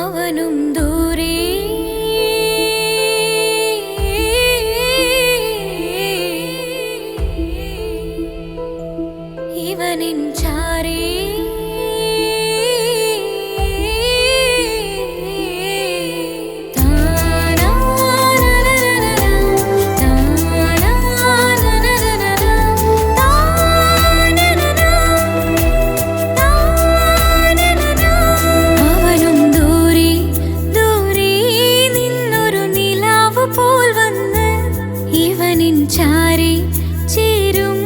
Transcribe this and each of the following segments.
അവനും ദൂരെ ഇവനിൻ ചാരേ ചാരി ചേരും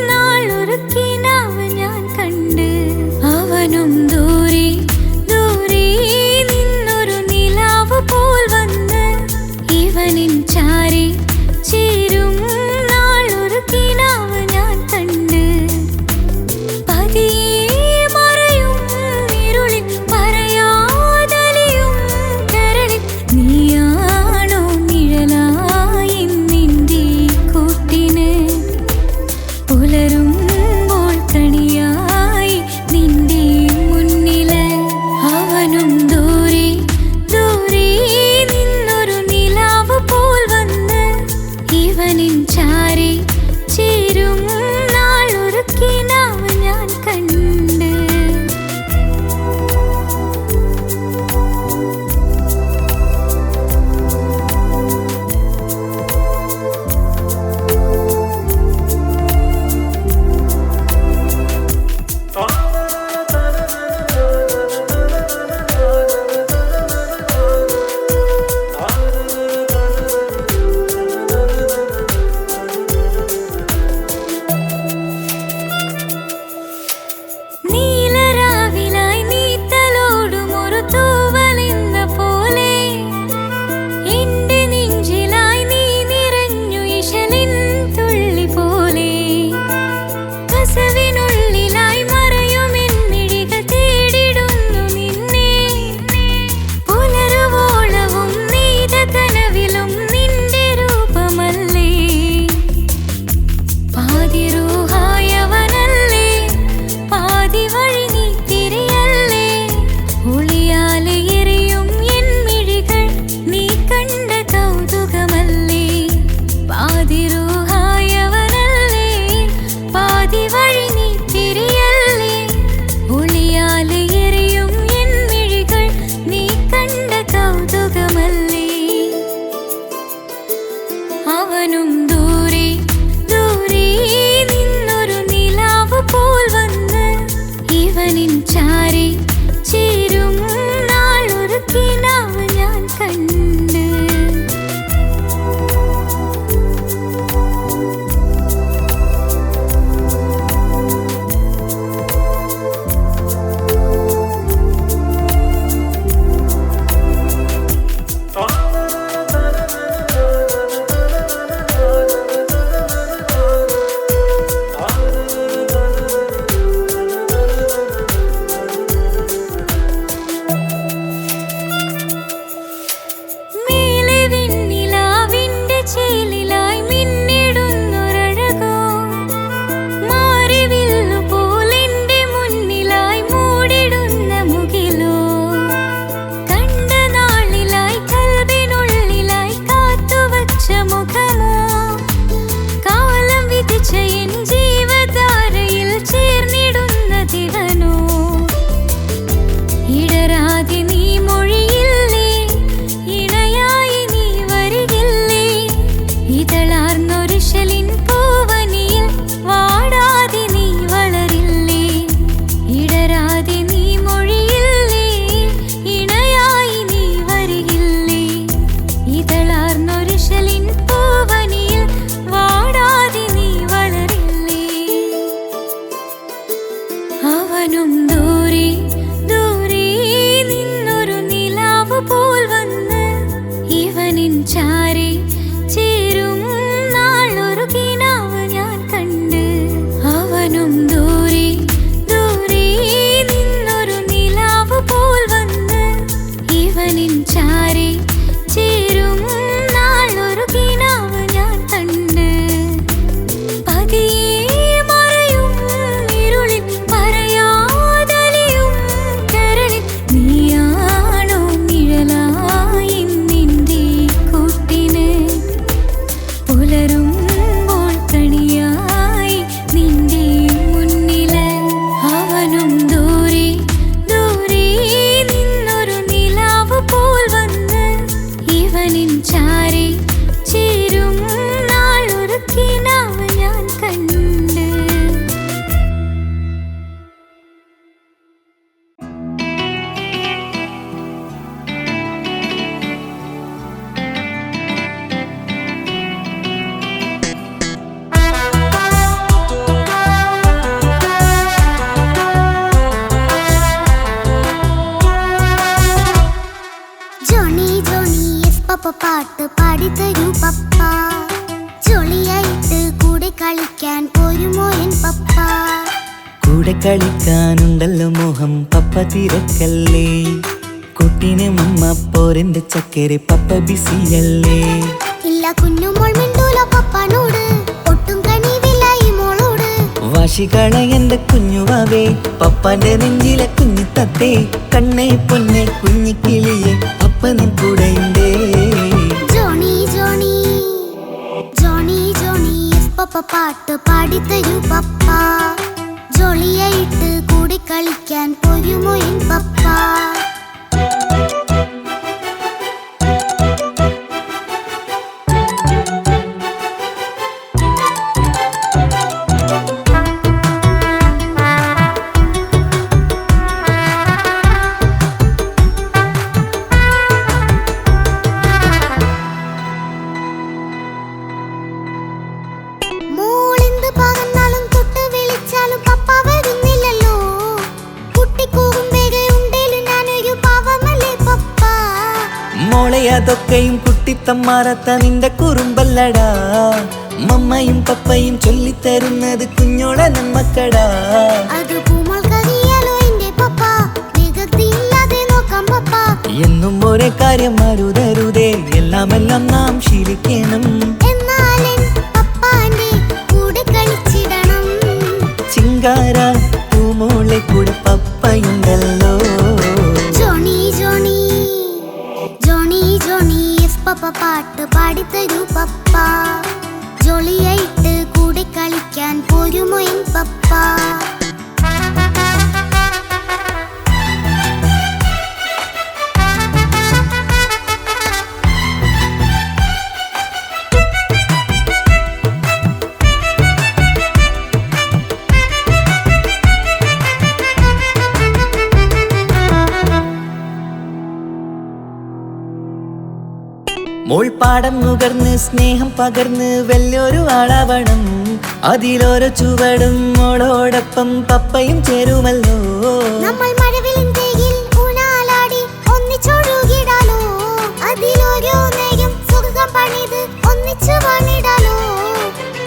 നാളൊരുക്കിനാവ് ഞാൻ കണ്ട് അവനും ദൂരെ ദൂരെ നിന്നൊരു നിലാവ് പോൽ വന്ന് ഇവനിൻ ചാരി ചേരും നാളൊരുക്കിനാവ് ഞാൻ കണ്ട് പതിയെ മറയും ഇരുളിൽ പറയാതലിയും കരളിൽ നീയാണോ നിഴലായി പുലരുമ്പോൾ കണിയായി നിന്റെ മുന്നില് അവനും ദൂരെ ദൂരെ നിന്നൊരു നിലാവ് പോൽ വന്ന് ഇവനിൻ ചാരി ചേരും നാളൊരുക്കിനാവ് ഞാൻ കണ്ട് അവനും ദൂരെ ദൂരെ നിന്നൊരു നിലാവ് പോൽ വന്ന് ഇവനിൻ ചാരി ചേരും നാളൊരുക്കിനാവ് ഞാൻ കണ്ട് അവനും ദൂരെ ദൂരെ നിന്നൊരു നിലാവ് പോൽ വന്ന് ഇവനിൻ ചാരി ചേരും നാളൊരുക്കിനാവ് ഞാൻ കണ്ട് അവനും ദൂരെ ദൂരെ നിന്നൊരു നിലാവ് പോൽ വന്ന് ഇവനിൻ ചാരി ചേരും നാളൊരുക്കിനാവ് ഞാൻ കണ്ട് പതിയെ മറയും കൂടെ കളിക്കാനുണ്ടല്ലോ മോഹം പപ്പ തിരക്കല്ലേ. കുട്ടീനെ മമ്മ പോരെന്റെ ചക്കരെ പപ്പ ബിസിയല്ലേ. ഇല്ല കുഞ്ഞുമോൾ മിണ്ടൂല പപ്പാനോട്, ഒട്ടും കനിവില്ല ഈ മോളോട്. വാശികള എന്റെ കുഞ്ഞുവാവേ, പപ്പാന്റെ നെഞ്ചിലെ കുഞ്ഞു തത്തേ. കണ്ണേ പൊന്നെ കുഞ്ഞിക്കിളിയെ പപ്പ നിൻ കൂടെയുണ്ടേ. ജോണി ജോണി ജോണി ജോണി പപ്പ പാട്ട് പാടിത്തരൂ പപ്പ. ജോളിയായിട്ട് കൂടി കളിക്കാൻ പോരുമോ എൻ പപ്പ. മോളെ അതൊക്കെയും കുട്ടിത്തമ്മാറത്ത നിന്റെ കുറുമ്പല്ലടാ. മമ്മയും പപ്പയും ചൊല്ലിത്തരുന്നത് കുഞ്ഞോളെ നമ്മക്കടാ. എന്നും ഒരേ കാര്യം മരുതരുതേ, എല്ലാമെല്ലാം നാം ശീലിക്കണം. ചിങ്കാര പൂമോളെ കൂടെ പപ്പയുണ്ടല്ലോ. ജോണി ജോണി ജോണി ജോണി പപ്പ പാട്ട് പാടിത്തരൂ പപ്പ. ജോളിയായിട്ട് കൂടെ കളിക്കാൻ പോരുമോ എൻ പപ്പ. മോൾ പാടം നുകർന്ന് സ്നേഹം പകർന്ന് വലിയൊരു ആളാവണം. അതിലോരോ ചുവടും മോളോടൊപ്പം പപ്പയും ചേരുമല്ലോ. നമ്മൾ മഴവിലും തേയിൽ ഊനാലാടി ഒന്നിച്ചൊഴുകിടാലോ. അതിലോരോന്നെയും സുഖം പണിത് ഒന്നിച്ചു വാണിടാലോ.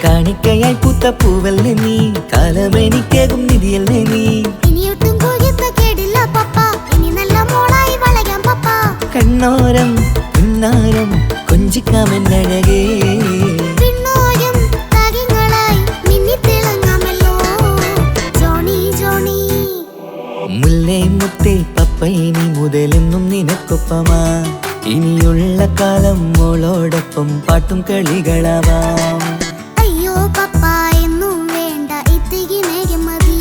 കാണിക്കയായി പൂത്ത പൂവല്ലേ നീ, കാലമെനിക്കേകും നിധിയല്ലേ നീ. ഇനിയൊട്ടും കുരുത്ത കേടില്ല പപ്പ, ഇനി നല്ല മോളായി വളരാം പപ്പ. കണ്ണോരം പിന്നാരം കൊഞ്ചിക്കാമെന്നഴകേ. പിന്നോരം താരങ്ങളായി മിന്നിത്തിളങ്ങാമല്ലോ. ജോണി ജോണി മുല്ലേ മുത്തേ പപ്പ ഇനി മുതലെന്നും നിനക്കൊപ്പമാ. ഇനിയുള്ള കാലം മോളോടൊപ്പം പാട്ടും കളികളാവാം. അയ്യോ പപ്പ എന്നും വേണ്ട ഇത്തിരി നേരം മതി.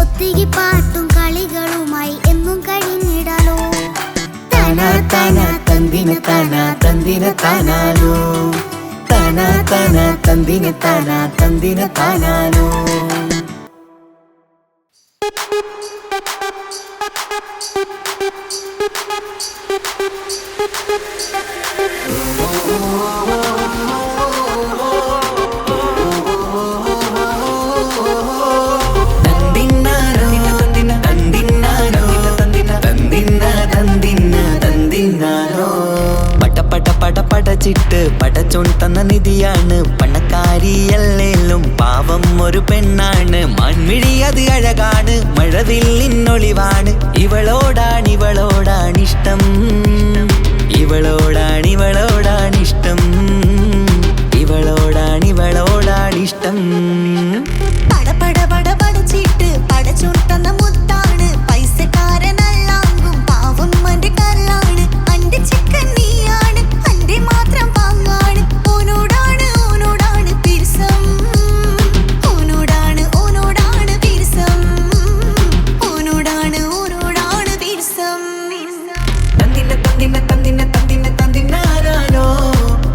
ഒത്തിരി പാട്ടും കളികളുമായി എന്നും കഴിഞ്ഞിടാലോ. താനാ താനാ തന്തിന താനാ തന്തിന താനാലോ. താനാ താനാ തന്തിന താനാ തന്തിന താനാലോ. പടച്ചിട്ട് പടച്ചോൺ തന്ന നിധിയാണ്. പണക്കാരിയല്ലേലും പാവം ഒരു പെണ്ണാണ്. മാൻമിഴി അത് അഴകാണ്, മഴവില്ലിന്നൊളിവാണ്. ഇവളോടാണിഷ്ടം, ഇവളോടാണിഷ്ടം, ഇവളോടാണിഷ്ടം. പടപട പടപടച്ചിട്ട് പടച്ചോൺ തന്ന മുത്താണ്. പൈസക്കാരനല്ലാങ്കും പാവം അന്റെ കല്ലാണ്. അന്റെ ചിക്കൻ നീയാണ്, അന്റെ മാത്രം പാങ്ങാണ്. ഓനോടാണ് പിരിസം, ഓനോടാണ് പിരിസം, ഓനോടാണ് പിരിസം. തന്തിന തന്തിന തന്തിന തന്തിന തന്തിനാനോ.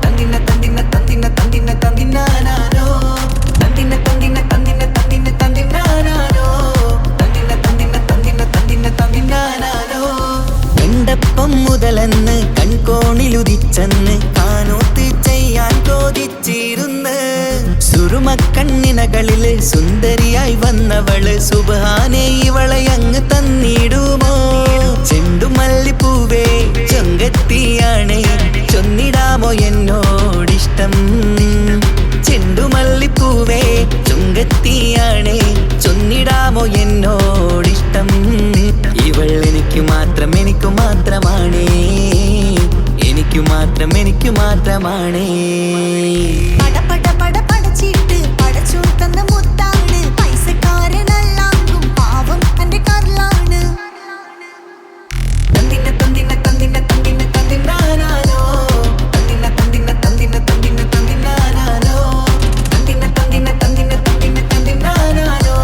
തന്തിന തന്തിന തന്തിന തന്തിന തന്തിനാനോ. തന്തിന തന്തിന തന്തിന തന്തിന തന്തിനാനോ. തന്തിന തന്തിന തന്തിന തന്തിന തന്തിനാനോ. കണ്ടപ്പം മുതലെന്ന് കൺകോണിലുദിച്ചെന്ന് കാനോത്ത് ചെയ്യാൻ ചോദിച്ചിരുന്ന്. സുറുമക്കണ്ണിനകളില് സുന്ദരിയായി വന്നവള് സുബ്ഹാനേ ഇവളെ അങ്ങ് തന്നിടുമോ. ചെണ്ടുമല്ലിപ്പൂവേ ചൊങ്കത്തിയാണ്, ചൊന്നിടാമോ എന്നോടിഷ്ടം. ചെണ്ടുമല്ലിപ്പൂവേ ചൊങ്കത്തിയാണ്, ചൊന്നിടാമോ മാത്രമാണ്. പട പട പട പടച്ചിട്ട് പടച്ചോൻ തന്ന മുത്താണ്. പൈസക്കാരനല്ലാങ്കും പാവം എന്റെ കരളാണ്. തന്തിന തന്തിന തന്തിന തന്തിന തന്തിനാനാനോ തന്തിന തന്തിന തന്തിന തന്തിന തന്തിനാനാനോ തന്തിന തന്തിന തന്തിന തന്തിന തന്തിനാനാനോ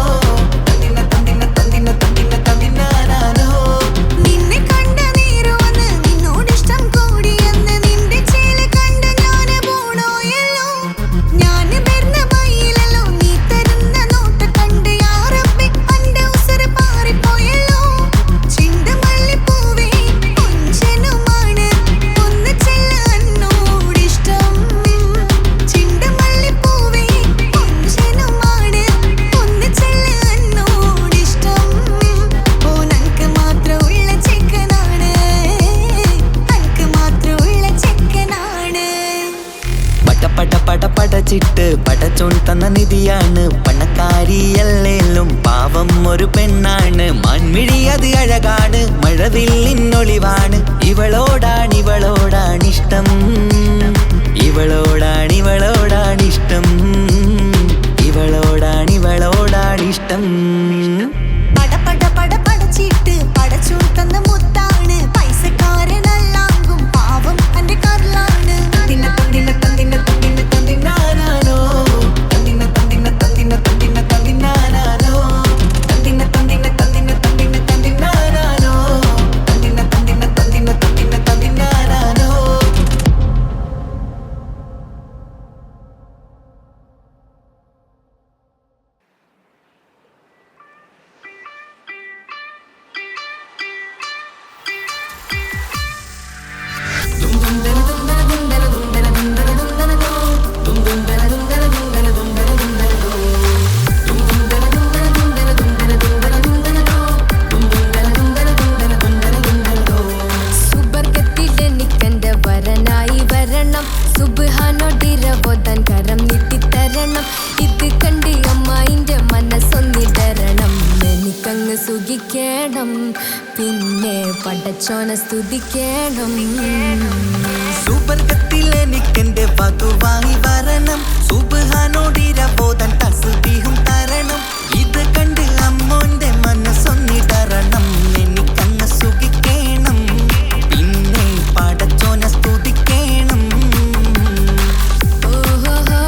തന്തിന തന്തിന തന്തിന തന്തിന തന്തിനാനാനോ. നിന്നെ കണ്ട നേരമെന്ന് നിന്നോടിഷ്ടം കൂടിയെന്ന് നിന്റെ ചേല് കണ്ട ഞാന് പോണോയല്ലോ. ഞാന് വരുന്ന വഴിയിലല്ലോ നീ തരുന്ന നോട്ട് കണ്ട് യാറപ്പി അന്റെ ഉസറ് പാറിപ്പോയല്ലോ. ചിണ്ടമല്ലിപ്പൂവേ കൊഞ്ചനുമാണ് ഒന്ന് ചെല്ല എന്നോടിഷ്ടം. ചിണ്ടമല്ലിപ്പൂവേ കൊഞ്ചനുമാണ് ഒന്ന് ചെല്ല എന്നോടിഷ്ടം. ഓനക്ക് മാത്രമുള്ള ചെക്കനാണ്, അനക്ക് മാത്രമുള്ള ചെക്കനാണ്. പട പട പട പടച്ചിട്ട് പടച്ചോൻ തന്ന നിധിയാണ്. പണക്കാരിയല്ലേലും പാവം ഒരു പെണ്ണാണ്. മാൻമിഴി അത് അഴകാണ്, മഴവില്ലിന്നൊളിവാണ്. ഇവളോടാണിഷ്ടം, ഇവളോടാണിഷ്ടം, ഇവളോടാണിഷ്ടം. പട പട പട പടച്ചിട്ട് പടച്ചോൻ തന്ന മുത്താണ്. പൈസക്കാരനല്ലാങ്കും പാവം എന്റെ കരളാണ്. തന്തിന തന്തിന തന്തിന തന്തിന തന്തിനാനാനോ തന്തിന തന്തിന തന്തിന തന്തിന തന്തിനാനാനോ തന്തിന തന്തിന തന്തിന തന്തിന തന്തിനാനാനോ തന്തിന തന്തിന തന്തിന തന്തിന തന്തിനാനാനോ. സുബർഗത്തിലെനിക്കെന്റെ വരനായി വരണം. സുബ്ഹാനോടിരവോദാൻ കരം നീട്ടിത്തരണം. ഇത് കണ്ട് അമ്മായിന്റെ മനസ്സൊന്നിടരണം. എനിക്കങ്ങ് സുഖിക്കണം, പിന്നെ പടച്ചോനെ സ്തുതിക്കണം. സുബർഗത്തിൽ എനിക്കെന്റെ വധുവായി വരണം. സുബ്ഹാനോടിരവോദാൻ തസ്ബീഹും തരണം. ഇത് കണ്ട് അമ്മോന്റെ മനസ്സൊന്നിടരണം. എനിക്കങ്ങ് സുഖിക്കണം, പിന്നെ പടച്ചോനെ സ്തുതിക്കണം. ഓഹോഹോ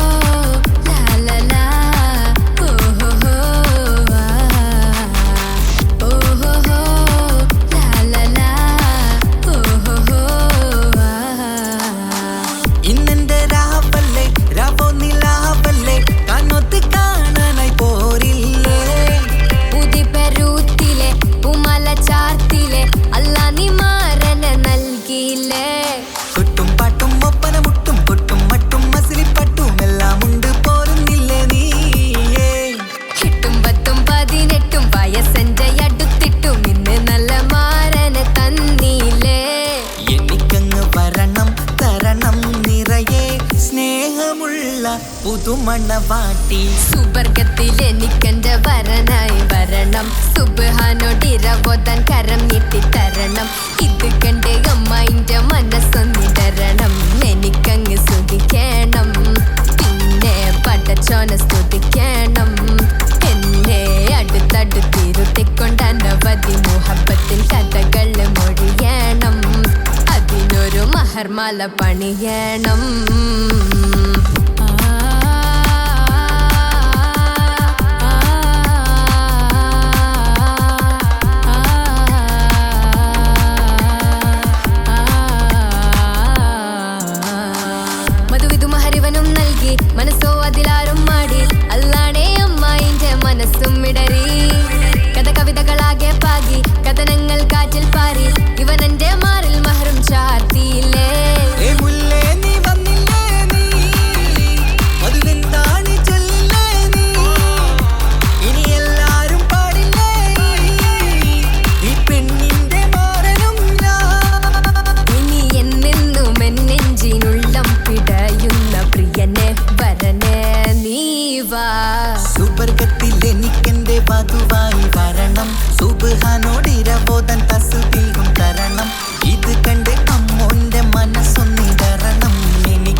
ലാലലാ ഓഹോഹോ ഓഹോഹോ ലാലലാ ഓഹോഹോ. ഇന്നെന്റെ രാവല്ലേ രാവോ നിലാവല്ലേ കണ്ണൊത്ത് കാണാനായി പോരില്ലേ. ഉദിപെരൂത്തിലെ ഉമല ചാർത്തിലെ അല്ലാ നീ മാരനെ നൽകിയില്ലേ. കൊട്ടും പാട്ടും ഒപ്പന മുട്ടും കൊട്ടും മട്ടും മസിലിപ്പട്ടും എല്ലാം ഉണ്ട് പോരുന്നില്ലേ നീയേ. 8 10 18 വയസ്സെന്റെ അടുത്തിട്ടും ഇന്ന് നല്ല മാരനെ തന്നീലേ. എനിക്കങ്ങ് വരണം തരണം നിറയെ സ്നേഹമുള്ള പുതുമണവാട്ടി. സുബർഗത്തിൽ എനിക്കെന്റെ വരനായി വരണം. സുബ്ഹാനോടിരവോദാൻ കരം നീട്ടിത്തരണം. ഇത് കണ്ട് അമ്മായിന്റെ മനസ്സൊന്നിടരണം. എനിക്കങ്ങ് സുഖിക്കണം, പിന്നെ പടച്ചോനെ സ്തുതിക്കണം. എന്നെ അടുത്തടുത്തിരുത്തിക്കൊണ്ട് അനവധി മുഹബത്തിൻ കഥകൾ മൊഴിയണം. അതിനൊരു മഹർമാല പണിയണം. മധുവിധു മഹരിവനും നൽകി മനസ്സോ അതിലാരും മാടി. അല്ലാണേ അമ്മായിന്റെ മനസ്സും ഇടറി. കഥ കവിതകളാകെ പാകി കഥനങ്ങൾ കാറ്റിൽ പാറി. ഇവനെന്റെ മാറിൽ മഹറും ചാർത്തിയില്ലേ. ഏ മുല്ലേ നീ വന്നില്ലേ നീ മധുവെന്താണ് ചൊല്ലില്ലേ നീ. ഇനി എല്ലാരും പാടില്ലേ ഈ പെണ്ണിന്റെ മാറനും ഞാൻ. ഇനി എന്നെന്നും എന്നെഞ്ചിനുള്ളം പിടയുന്ന പ്രിയനെ വരനെ നീ വാ. സുബർഗത്തിൽ എനിക്കെന്റെ വധുവായി വരണം. സുബ്ഹാനോടിരവോദാൻ തസ്ബീഹും തരണം. ഇത് കണ്ട് അമ്മോന്റെ മനസ്സൊന്നിടരണം. എനിക്ക്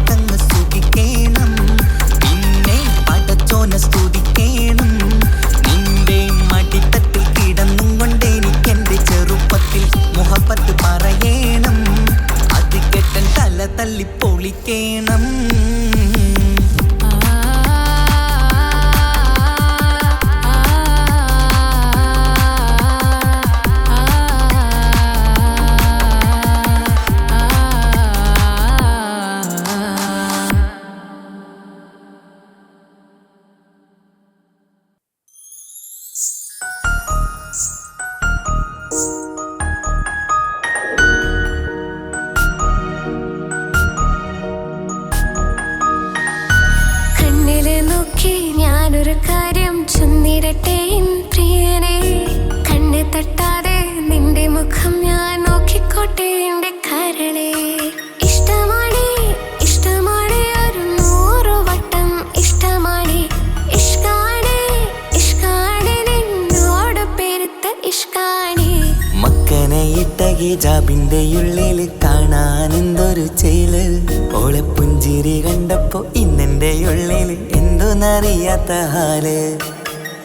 ചൊന്നിടട്ടെ എൻ പ്രിയനെ കണ്ണ് തട്ടാതെ നിന്റെ മുഖം ഞാൻ നോക്കിക്കോട്ടെ എന്റെ കരളെ ഇഷ്ടമാണ് ഇഷ്ടമാണ് ഒരു 100 വട്ടം ഇഷ്ടമാണ് ഇഷ്കാണ് ഇഷ്കാണ് നിന്നോട് പെരുത്ത ഇഷ്കാണ് മക്കനെ ഇട്ട ഹിജാബിന്റെ ഉള്ളിൽ കാണാൻ എന്തൊരു ചേല് ഓളെ പുഞ്ചിരി കണ്ടപ്പോ ഇന്നെന്റെ ഉള്ളിൽ എന്തോന്നറിയാത്ത ഹാല്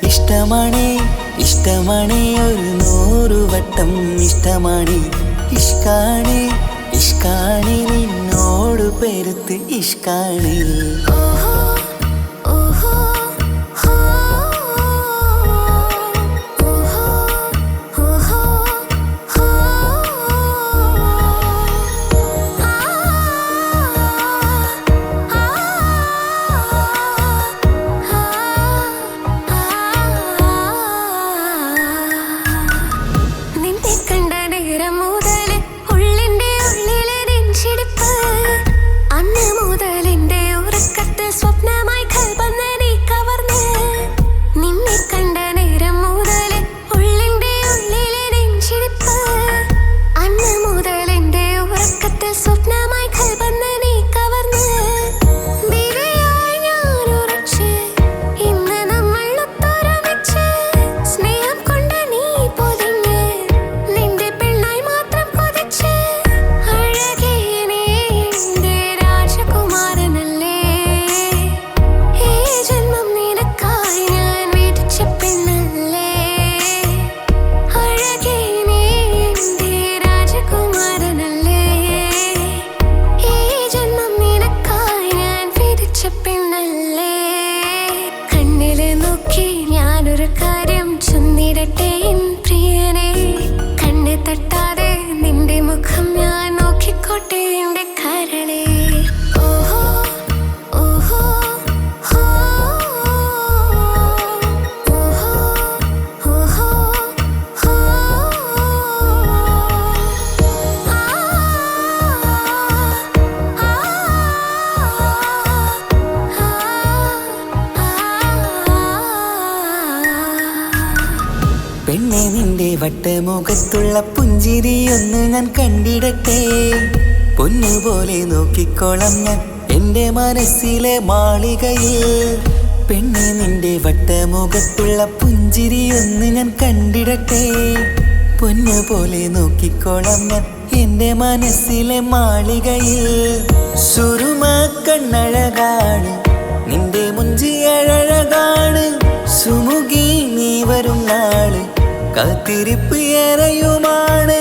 ഇഷ്ടമാണ് ഇഷ്ടമാണ് ഒരു 100 വട്ടം ഇഷ്ടമാണ് ഇഷ്കാണ് ഇഷ്കാണ് നിന്നോട് പെരുത്ത് ഇഷ്കാണ് ഓഹോ ഓഹോ ഹോ ഓഹോ ഓഹോ ഹോ നിന്നെ കണ്ട നേരം മുതൽ ഉള്ളിന്റെ ഉള്ളിലെ നെഞ്ചിടിപ്പ് അന്ന് മുതൽ എന്റെ ഉറക്കത്തിൽ സ്വപ്നമായി കൽപ്പന നീ കവർന്ന് നിന്നെ കണ്ട നേരം മുതൽ ഉള്ളിന്റെ ഉള്ളിലെ നെഞ്ചിടിപ്പ് അന്ന് മുതൽ എന്റെ ഉറക്കത്തിൽ സ്വപ്നമായി കൽപ്പന നീ കവർന്ന് വിരയായി ഞാൻ ഉറച്ച് ഇന്ന് നമ്മൾ ഒത്തൊരുമിച്ച് സ്നേഹം കൊണ്ട് നീ പൊതിഞ്ഞ് നിന്റെ പെണ്ണായി മാത്രം കൊതിച്ച് അഴകേ നീ എന്റെ രാജകുമാരനല്ലേ ഈ ജന്മം നിനക്കായി ഞാൻ വിധിച്ച പെണ്ണല്ലേ അഴകേ നീ എന്റെ രാജകുമാരനല്ലേ ഈ ജന്മം നിനക്കായി ഞാൻ വിധിച്ച പെണ്ണല്ലേ കണ്ണില് നോക്കി ഞാനൊരു കാര്യം ചൊന്നിടട്ടെ എൻ പ്രിയനെ കണ്ണ് തട്ടാതെ നിന്റെ മുഖം ഞാൻ നോക്കിക്കോട്ടെ എന്റെ കരളെ ഓഹോ ഓഹോ ഹോ ഓഹോ ഓഹോ ഹോ പെണ്ണെ നിന്റെ വട്ടമുഖത്തുള്ള പുഞ്ചിരിയൊന്ന് ഞാൻ കണ്ടിടട്ടെ പൊന്നുപോലെ നോക്കിക്കോളം ഞാൻ എന്റെ മനസ്സിലെ മാളികയിൽ പെണ്ണെ നിന്റെ വട്ടമുഖത്തുള്ള പുഞ്ചിരിയൊന്ന് ഞാൻ കണ്ടിടട്ടെ പൊന്നുപോലെ നോക്കിക്കോളം ഞാൻ എന്റെ മനസ്സിലെ മാളികയിൽ സുറുമ കണ്ണഴകാണ് നിന്റെ മുഞ്ചിയഴകാണ് സുമുഖി നീ വരും നാള് കാത്തിരിപ്പ് ഏറെയുമാണ്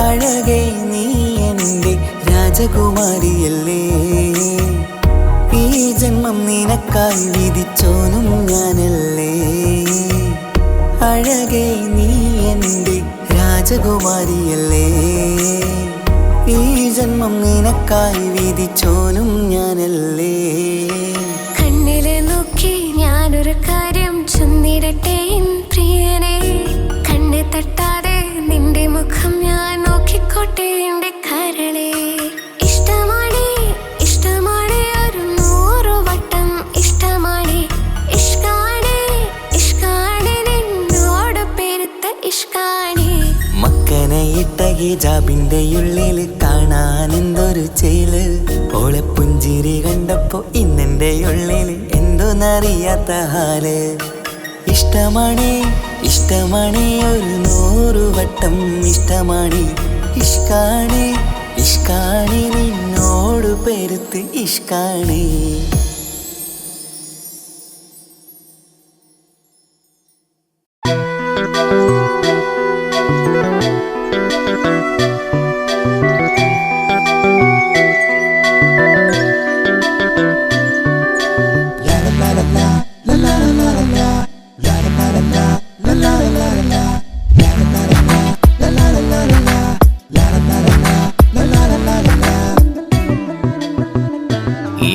അഴകേ നീ എന്റെ രാജകുമാരിയല്ലേ ഈ ജന്മം നിനക്കായി വിധിച്ചോനും ഞാനല്ലേ അഴകേ നീ എന്റെ രാജകുമാരിയല്ലേ ഈ ജന്മം നിനക്കായി വിധിച്ചോനും ഞാനല്ലേ കണ്ണില് നോക്കി ഞാനൊരു കാര്യം ചൊന്നിടട്ടെ എൻ പ്രിയനെ കണ്ണ് തട്ടാതെ നിന്റെ മുഖം ഞാൻ നോക്കിക്കോട്ടെ എന്റെ കരളെ ഇഷ്ടമാണ് ഇഷ്ടമാണ് ഒരു 100 വട്ടം ഇഷ്ടമാണ് ഇഷ്കാണ് ഇഷ്കാണ് നിന്നോട് പെരുത്ത ഇഷ്കാണ് മക്കനെ ഇട്ട ഹിജാബിന്റെ ഉള്ളിൽ കാണാൻ എന്തൊരു ചേല് ഓളെ പുഞ്ചിരി കണ്ടപ്പോ ഇന്നെന്റെ ഉള്ളിൽ എന്തോന്നറിയാത്ത ഹാല് ഇഷ്ടമാണ് ഇഷ്ടമാണ് ഒരു 100 വട്ടം ഇഷ്ടമാണ് ഇഷ്കാണ് ഇഷ്കാണ് നിന്നോട് പെരുത്ത് ഇഷ്കാണ്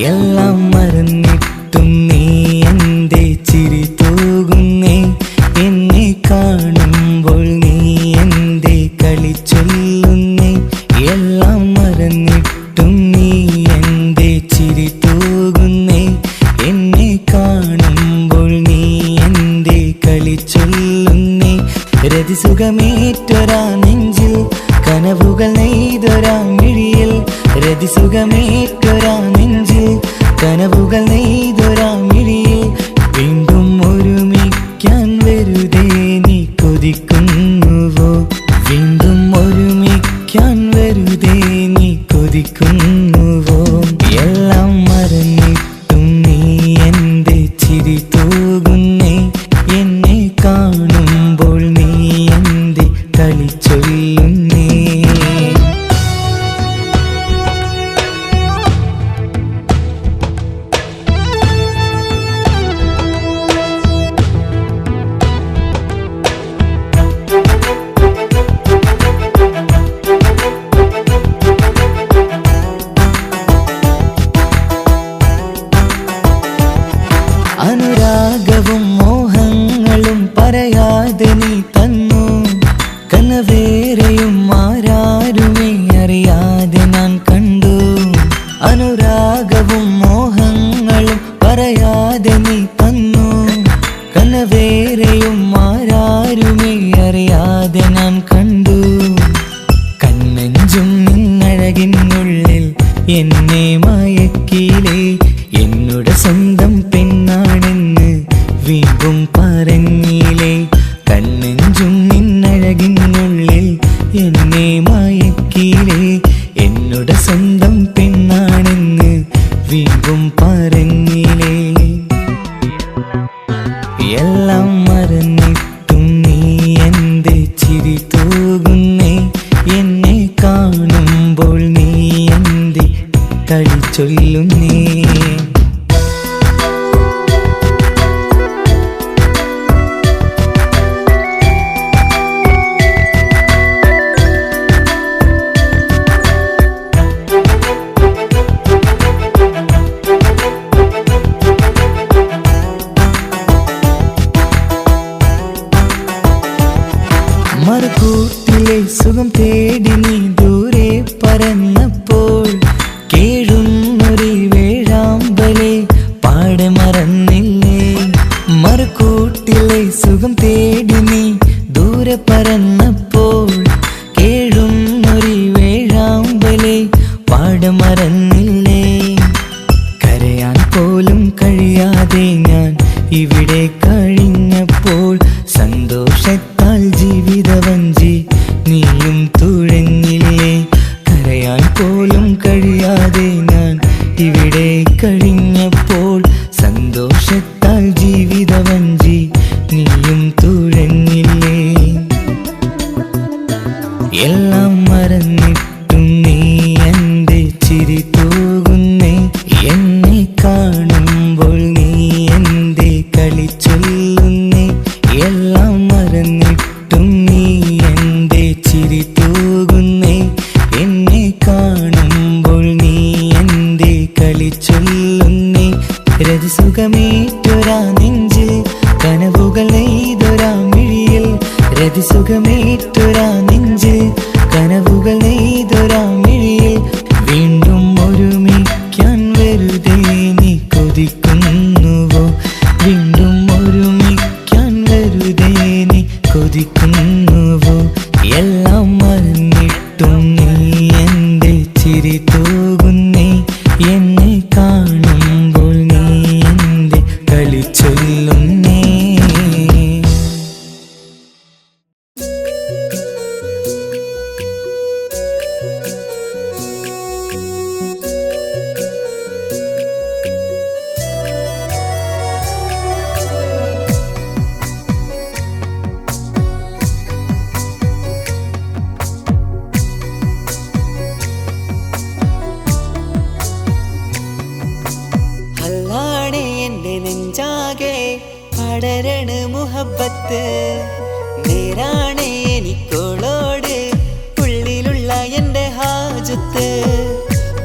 എല്ലാം മറന്നിട്ടും നീ എന്റെ ചിരി തൂകുന്നേ എന്നെ കാണുമ്പോൾ നീ എന്റെ കളി ചൊല്ലുന്നേ എല്ലാം മറന്നിട്ടും നീ എന്റെ ചിരി തൂകുന്നേ എന്നെ കാണുമ്പോൾ നീ എന്റെ കളി രതിസുഖമേറ്റൊരാ നെഞ്ചിൽ കനവുകൾ നെയ്തൊരാ മിഴിയിൽ രതിസുഖമേറ്റൊരാ നെഞ്ചിൽ കനവുകൾ നെയ്തൊരാ മിഴിയിൽ വീണ്ടും ഒരുമിക്കാൻ വെറുതെ നീ കൊതിക്കുന്നുവോ വീണ്ടും ഒരുമിക്കാൻ വെറുതെ നീ കൊതിക്കുന്നുവോ എല്ലാം മറന്നിട്ടും നീ എൻ്റെ ചിരി തൂകുന്നേ എന്നെ കാണുമ്പോൾ നീ എൻ്റെ കളി ചൊല്ലുന്നേ അനുരാഗവും മോഹങ്ങളും പറയാതെ നീ തന്നു കനവേറെയും ആരാരുമേ അറിയാതെ ഞാൻ കണ്ടു അനുരാഗവും മോഹങ്ങളും പറയാതെ നീ തന്നു കനവേറെയും ആരാരുമേ അറിയാതെ ഞാൻ കണ്ടു കണ്ണെഞ്ചും നിന്നഴകിനുള്ളിൽ എന്നെ മയക്കിലേ എന്നോട് സ്വന്തം പെണ്ണാണെന്ന് വീണ്ടും പറഞ്ഞില്ലേ കണ്ണെഞ്ചും നിന്നഴകിനുള്ളിൽ എന്നെ മയക്കിലേ എന്നോട് സ്വന്തം പെണ്ണാണെന്ന് വീണ്ടും പറഞ്ഞില്ലേ എല്ലാം മറന്നിട്ടും നീ എൻ്റെ ചിരി തൂകുന്നേ എന്നെ കാണുമ്പോൾ നീ എൻ്റെ കളി ചൊല്ലുന്നേ മറുകൂട്ടിലെ സുഖം തേടി നീ ദൂരെ പറന്നപ്പോൾ കേഴുന്നൊരു വേഴാമ്പലെ പാടെ മറന്നില്ലേ മറുകൂട്ടിലെ സുഖം തേടി നീ ദൂരെ പറന്നപ്പോൾ കേഴുന്നൊരു വേഴാമ്പലെ പാടെ മറന്നില്ലേ കരയാൻ പോലും കഴിയാതെ ഞാൻ ഇവിടെ കഴിഞ്ഞപ്പോൾ സന്തോഷത്താൽ ജീവിതവഞ്ചി നീയും തുഴഞ്ഞില്ലേ കരയാൻ പോലും കഴിയാതെ ഞാൻ ഇവിടെ കഴിഞ്ഞപ്പോൾ സന്തോഷത്താൽ ജീവിതവഞ്ചി നീയും തുഴഞ്ഞില്ലേ എല്ലാം മറന്നിട്ടും നീ എൻ്റെ ചിരി തൂകുന്നേ എന്നെ കാണുമ്പോൾ നീ എൻ്റെ കളി ചൊല്ലുന്നേ എല്ലാം മറന്നിട്ടും നീ എൻ്റെ ചിരി തൂകുന്നേ എന്നെ കാണുമ്പോൾ നീ എൻ്റെ കളി ചൊല്ലുന്നേ രതിസുഖമേറ്റൊരാ നെഞ്ചിൽ കനവുകൾ നെയ്തൊരാ മിഴിയിൽ രതിസുഖമേറ്റൊരാ നെഞ്ചിൽ കനവുകൾ നെയ്തൊരാ മിഴിയിൽ വീണ്ടും ഒരുമിക്കാൻ വെറുതെ നീ കൊതിക്കുന്നുവോ വീണ്ടും ഒരുമിക്കാൻ വെറുതെ നീ കൊതിക്കുന്നുവോ എല്ലാം മറന്നിട്ടും നീ എൻ്റെ ചിരി തൂകുന്നേ എന്നെ കാണുമ്പോൾ നീ എൻ്റെ കളി ചൊല്ലുന്നേ അല്ലാണേ എൻ്റെ നെഞ്ചാകെ പടരണ മുഹബത്ത് നേരാണേ എനിക്കോളോട് ഉള്ളിലുള്ള എൻ്റെ ഹാജത്ത്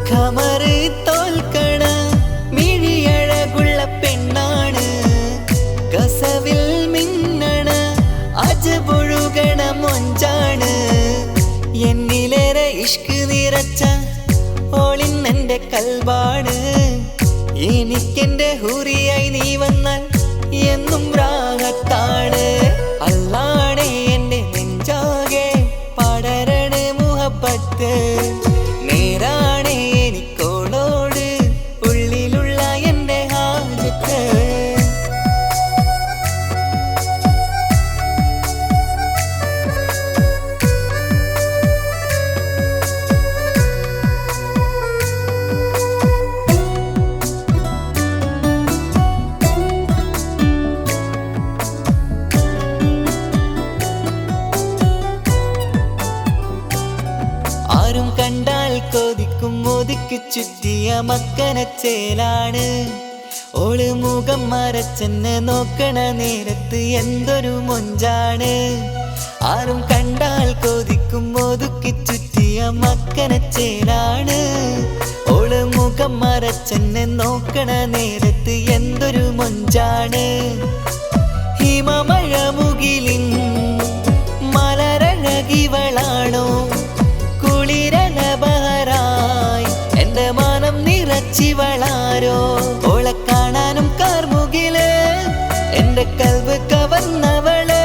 ഖമറ് തോൽക്കണ മിഴിയഴകുള്ള പെണ്ണാണ് കസവിൽ മിന്നണ അജപൊഴുകണ മൊഞ്ചാണ് എന്നിലേറെ ഇഷ്ക് നിറച്ച ഓളിന്നെൻ്റെ കൽബാണ് എനിക്കെന്റെ ഹൂറിയായി നീ വന്നാൽ എന്നും രാഗത്താണ് അല്ലാണേ എൻ്റെ ഒതുക്കി ചുറ്റിയ മക്കനച്ചേലാണ്. ഓള് മുഖം മറച്ചെന്നെ നോക്കണ നേരത്ത് എന്തൊരു മൊഞ്ചാണ്. ആരും കണ്ടാൽ കൊതിക്കും ഒതുക്കി ചുറ്റിയ മക്കനച്ചേലാണ്. ഓള് മുഖം മറച്ചെന്നെ നോക്കണ നേരത്ത് എന്തൊരു മൊഞ്ചാണ്. ഹിമമഴ മുകിലിൻ മലരഴകിവളാണോ കുളിരലബഹരായി എന്റെ മാനം നിറച്ചിവളാരോ. ഓളെ കാണാനും കാർമുകില് എന്റെ കൽവ് കവർന്നവള്.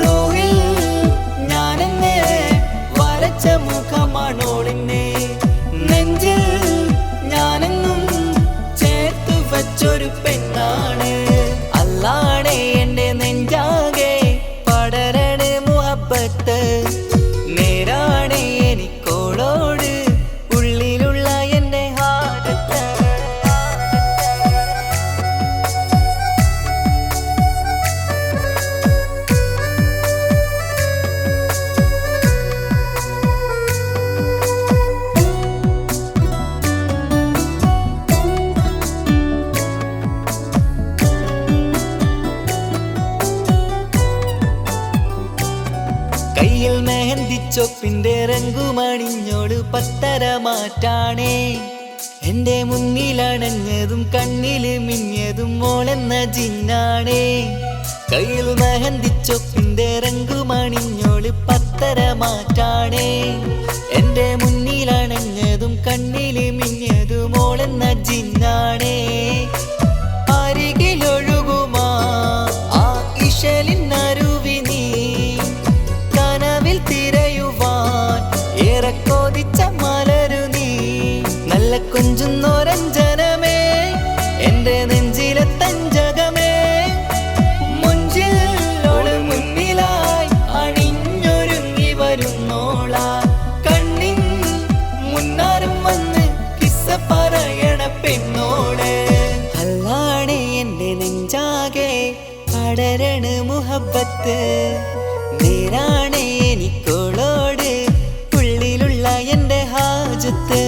റോഹിൽ ഞാനെന്നെ വരച്ച മുഖമാണോളിന്നെ. നെഞ്ചിൽ ഞാനെന്നും ചേർത്തു വച്ചൊരു പെണ്ണാണ്. അല്ലാണേ എന്റെ നെഞ്ചാകെ പടരണ മുഹബ്ബത്ത്. നേരാണേ എനിക്കോളോട് ഉള്ളിലുള്ള എന്റെ ഹാജത്ത്. കയ്യിൽ മെഹന്തിച്ചൊപ്പിന്റെ രംഗുമണിഞ്ഞോട് പത്തര മാറ്റാണേ. എന്റെ മുന്നിലണഞ്ഞതും കണ്ണില് മിഞ്ഞതും മോളെന്ന ജിന്നാണേ. കയ്യിൽ മെഹന്തിച്ചൊപ്പിന്റെ രംഗുമണിഞ്ഞോട് പത്തര മാറ്റാണേ. എന്റെ മുന്നിലണഞ്ഞതും കണ്ണില് മിഞ്ഞതും മോളെന്ന ജിന്നാണേ. അരികിലൊഴുകുമാ ആ ഇശലിനരുവി നീ കനവിൽ തിരയുവാൻ ഏറെ കൊതിച്ച മലരു നീ. നല്ല കൊഞ്ചുന്നോരഞ്ജനമേ എന്റെ നെഞ്ചിലെ തഞ്ചകമേ. മുഞ്ചിൽ ഓള് മുന്നിലായി അണിഞ്ഞൊരുങ്ങി വരുന്നോള. കണ്ണിൻ മുന്നാരും വന്ന് കിസ്സ പറയണ പെണ്ണോള്. അല്ലാണേ എന്റെ നെഞ്ചാകെ പടരണ മുഹബ്ബത്ത്. നേരാണേ എനിക്കോളോട് ഉള്ളിലുള്ള എന്റെ ഹാജത്ത്.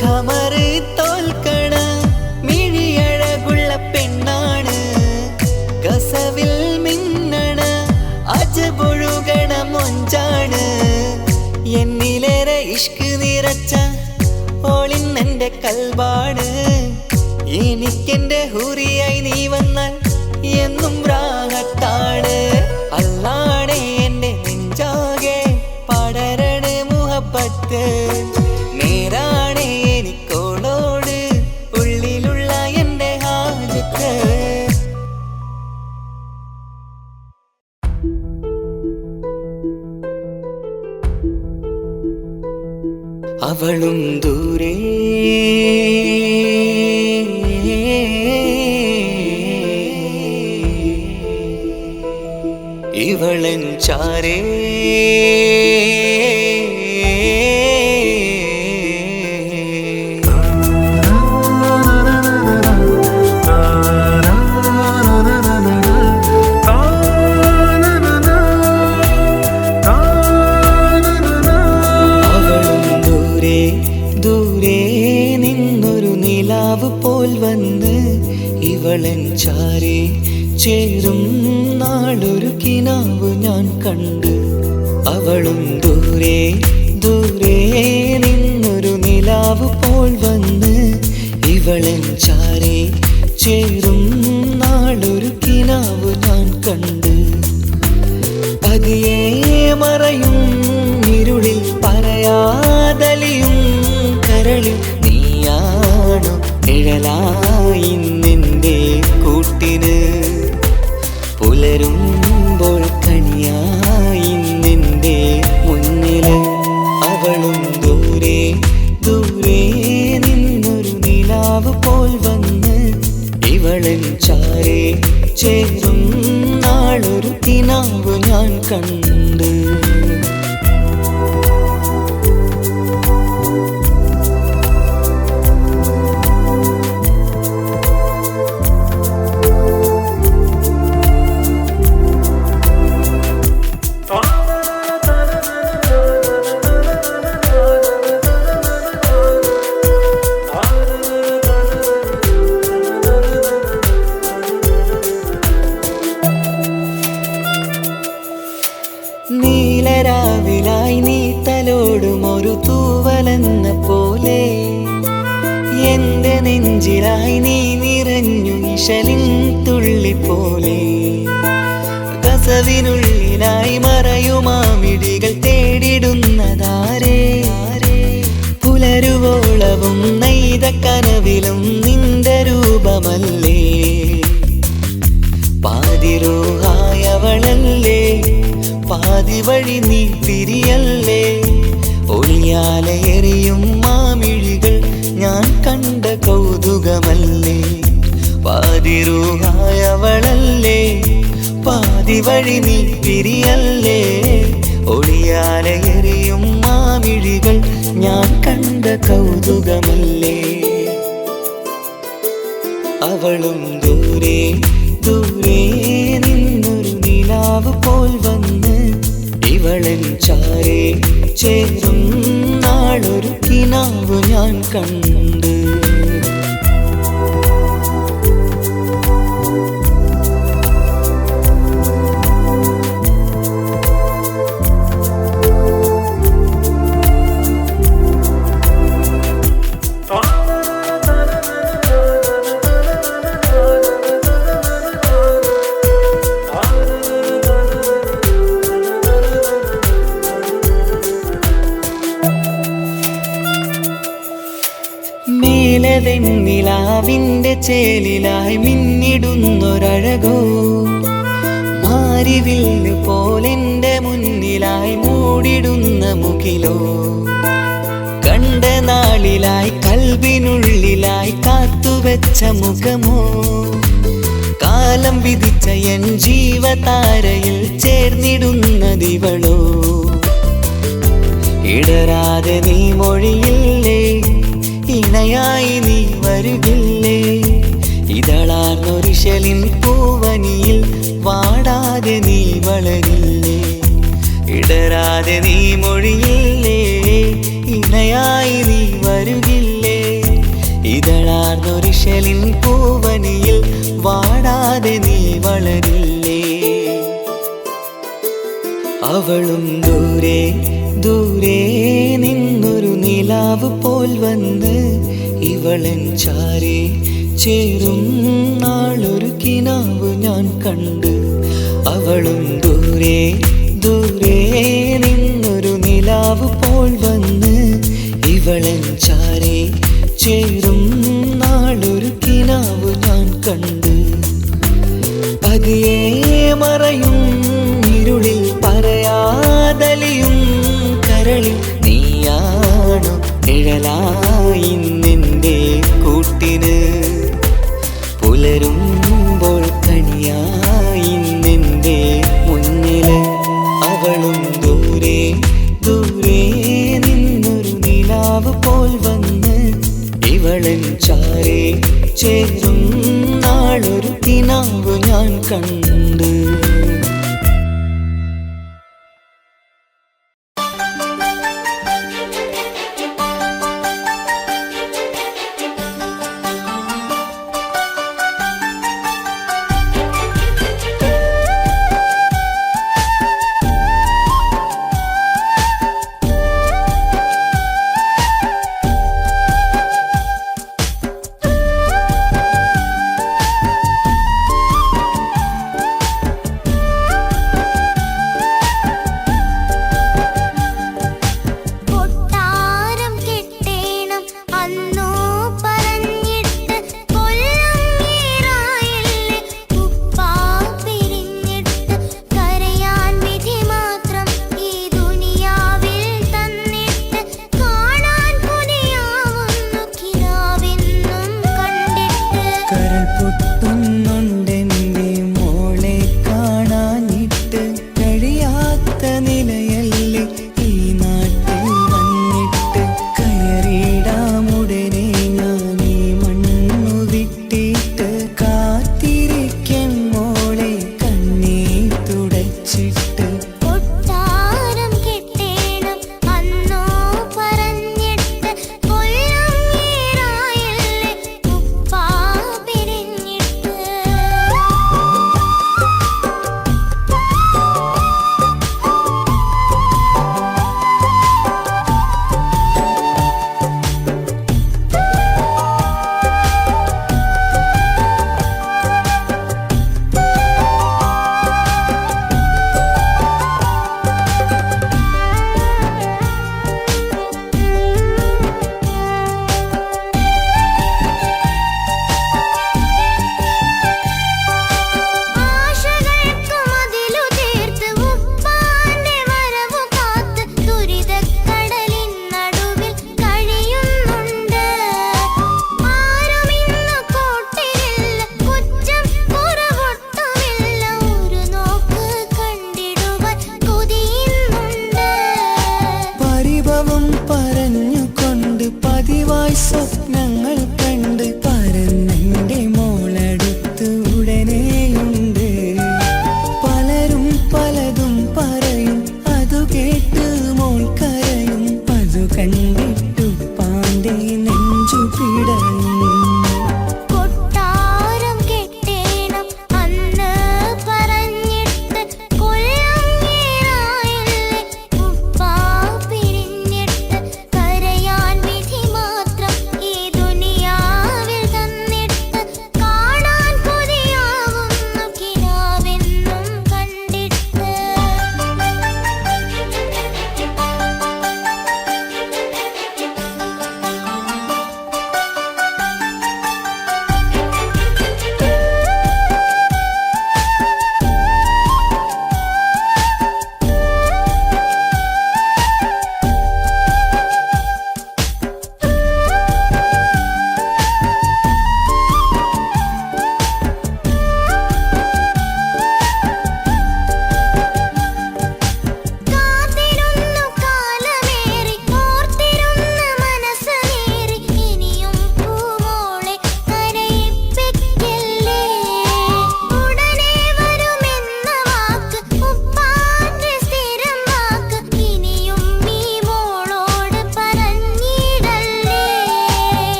ഖമറ് തോൽക്കണ മിഴിയഴകുള്ള പെണ്ണാണ്. കസവിൽ മിന്നണ അജബൊഴുകണ മൊഞ്ചാണ്. എന്നിലേറെ ഇഷ്ക് നിറച്ച ഓളിന്നെന്റെ കൽബാണ്. എനിക്കെന്റെ ഹൂറിയായി നീ വന്നാൽ എന്നും രാഗത്താണ്. അല്ലാണേ എന്റെ നെഞ്ചാകെ പടരണ മുഹബ്ബത്ത്. നേരാണേ എനിക്കോളോട് ഉള്ളിലുള്ള എന്റെ ഹാജത്ത്. അവളും ദൂരെ ഇവളൻ ചാരേ. അവളും ദൂരെ ദൂരെ നിന്നൊരു നിലാവ് പോൽ വന്ന് ഇവളൻ ചാരേ ചേരും നാളൊരു കിനാവ് ഞാൻ കണ്ട്. അവളും ദൂരെ ദൂരെ നിന്നൊരു നിലാവ് പോൽ വന്ന് ഇവളൻ ചാരേ ചേരും നാളൊരു കിനാവ് ഞാൻ കണ്ട്. പതിയെ മറയും ഇരുളിൽ പറയാതലിയും കരളിൽ നീയാണു നിഴലായി നിന്റെ കൂട്ടിന്. പുലരുമ്പോൾ കണിയായി നിന്റെ മുന്നില്. അവളും ദൂരെ ദൂരെ നിന്നൊരു നിലാവ് പോൽ വന്ന് ഇവളൻ ചാരേ ചേരും നാളൊരു കിനാവ് ഞാൻ കണ്ട്. നീലരാവിലായി നീ തലോടും ഒരു തൂവലെന്ന പോലെ എന്റെ നെഞ്ചിലായി നീ നിറഞ്ഞു ഇശലിൻ തുള്ളി പോലെ കസവിനുള്ളിലായി മറയുമാമിടികൾ തേടിടുന്നതാരേ പുലരുവോളവും നെയ്ത കനവിലും നിന്റെ രൂപമല്ലേ പാതിരൂഹായവളല്ലേ പാതി വഴി നീ തിരിയല്ലേ ഒളിയാലെ എറിയും മാമിഴികൾ ഞാൻ കണ്ട കൗതുകമല്ലേ പാതിരൂഹായവളല്ലേ പാതി വഴി നീ തിരിയല്ലേ ഒളിയാലെ എറിയും മാമിഴികൾ ഞാൻ കണ്ട കൗതുകമല്ലേ അവളും ദൂരെ ദൂരെ നിന്നൊരു നിലാവ് പോൽ വന്ന് ഇവളൻ ചാരേ ചേരും നാളൊരു കിനാവ് ഞാൻ കണ്ട് നിലാവിന്റെ ചേലിലായി മിന്നിടുന്നൊരഴകോ മാരിവില്ല് പോലെന്റെ മുന്നിലായി മൂടിടുന്ന മുകിലോ കണ്ട നാളിലായി കൽബിനുള്ളിലായി കാത്തുവെച്ച മുഖമോ കാലം വിധിച്ച എൻ ജീവതാരയിൽ ചേർന്നിടുന്നതിവളോ ഇടരാതെ നീ മൊഴിയില്ലേ ഇണയായി നീ വരുകില്ലേ ഇതളാർന്നൊരിശലിൻ പൂവനിയിൽ വാടാതെ നീ വളരില്ലേ ഇടരാതെ നീ മൊഴിയില്ലേ ഇണയായി നീ വരുകില്ലേ ഇതളാർന്നൊരിശലിൻ പൂവനിയിൽ വാടാതെ നീ വളരില്ലേ അവളും ദൂരെ ദൂരെ നിന്നൊരു നിലാവ് പോൽ വന്ന് ഇവളൻ ചാരേ ചേരും നാളൊരു കിനാവ് ഞാൻ കണ്ട് അവളും ദൂരെ ദൂരെ നിന്നൊരു നിലാവ് പോൽ വന്ന് ഇവളൻ ചാരേ ചേരും നാളൊരു കിനാവ് ഞാൻ കണ്ട് പതിയെ മറയും ഇരുളിൽ പറയാതലിയും കരളിൽ നീയാണു നിഴലായി നിന്റെ കൂട്ടിന് പുലരുമ്പോൾ കണിയായി നിന്റെ മുന്നില് അവളും ദൂരെ ദൂരെ നിന്നൊരു നിലാവ് പോൽ വന്ന് ഇവളൻ ചാരേ ചേരും നാളൊരു കിനാവ് ഞാൻ കണ്ട്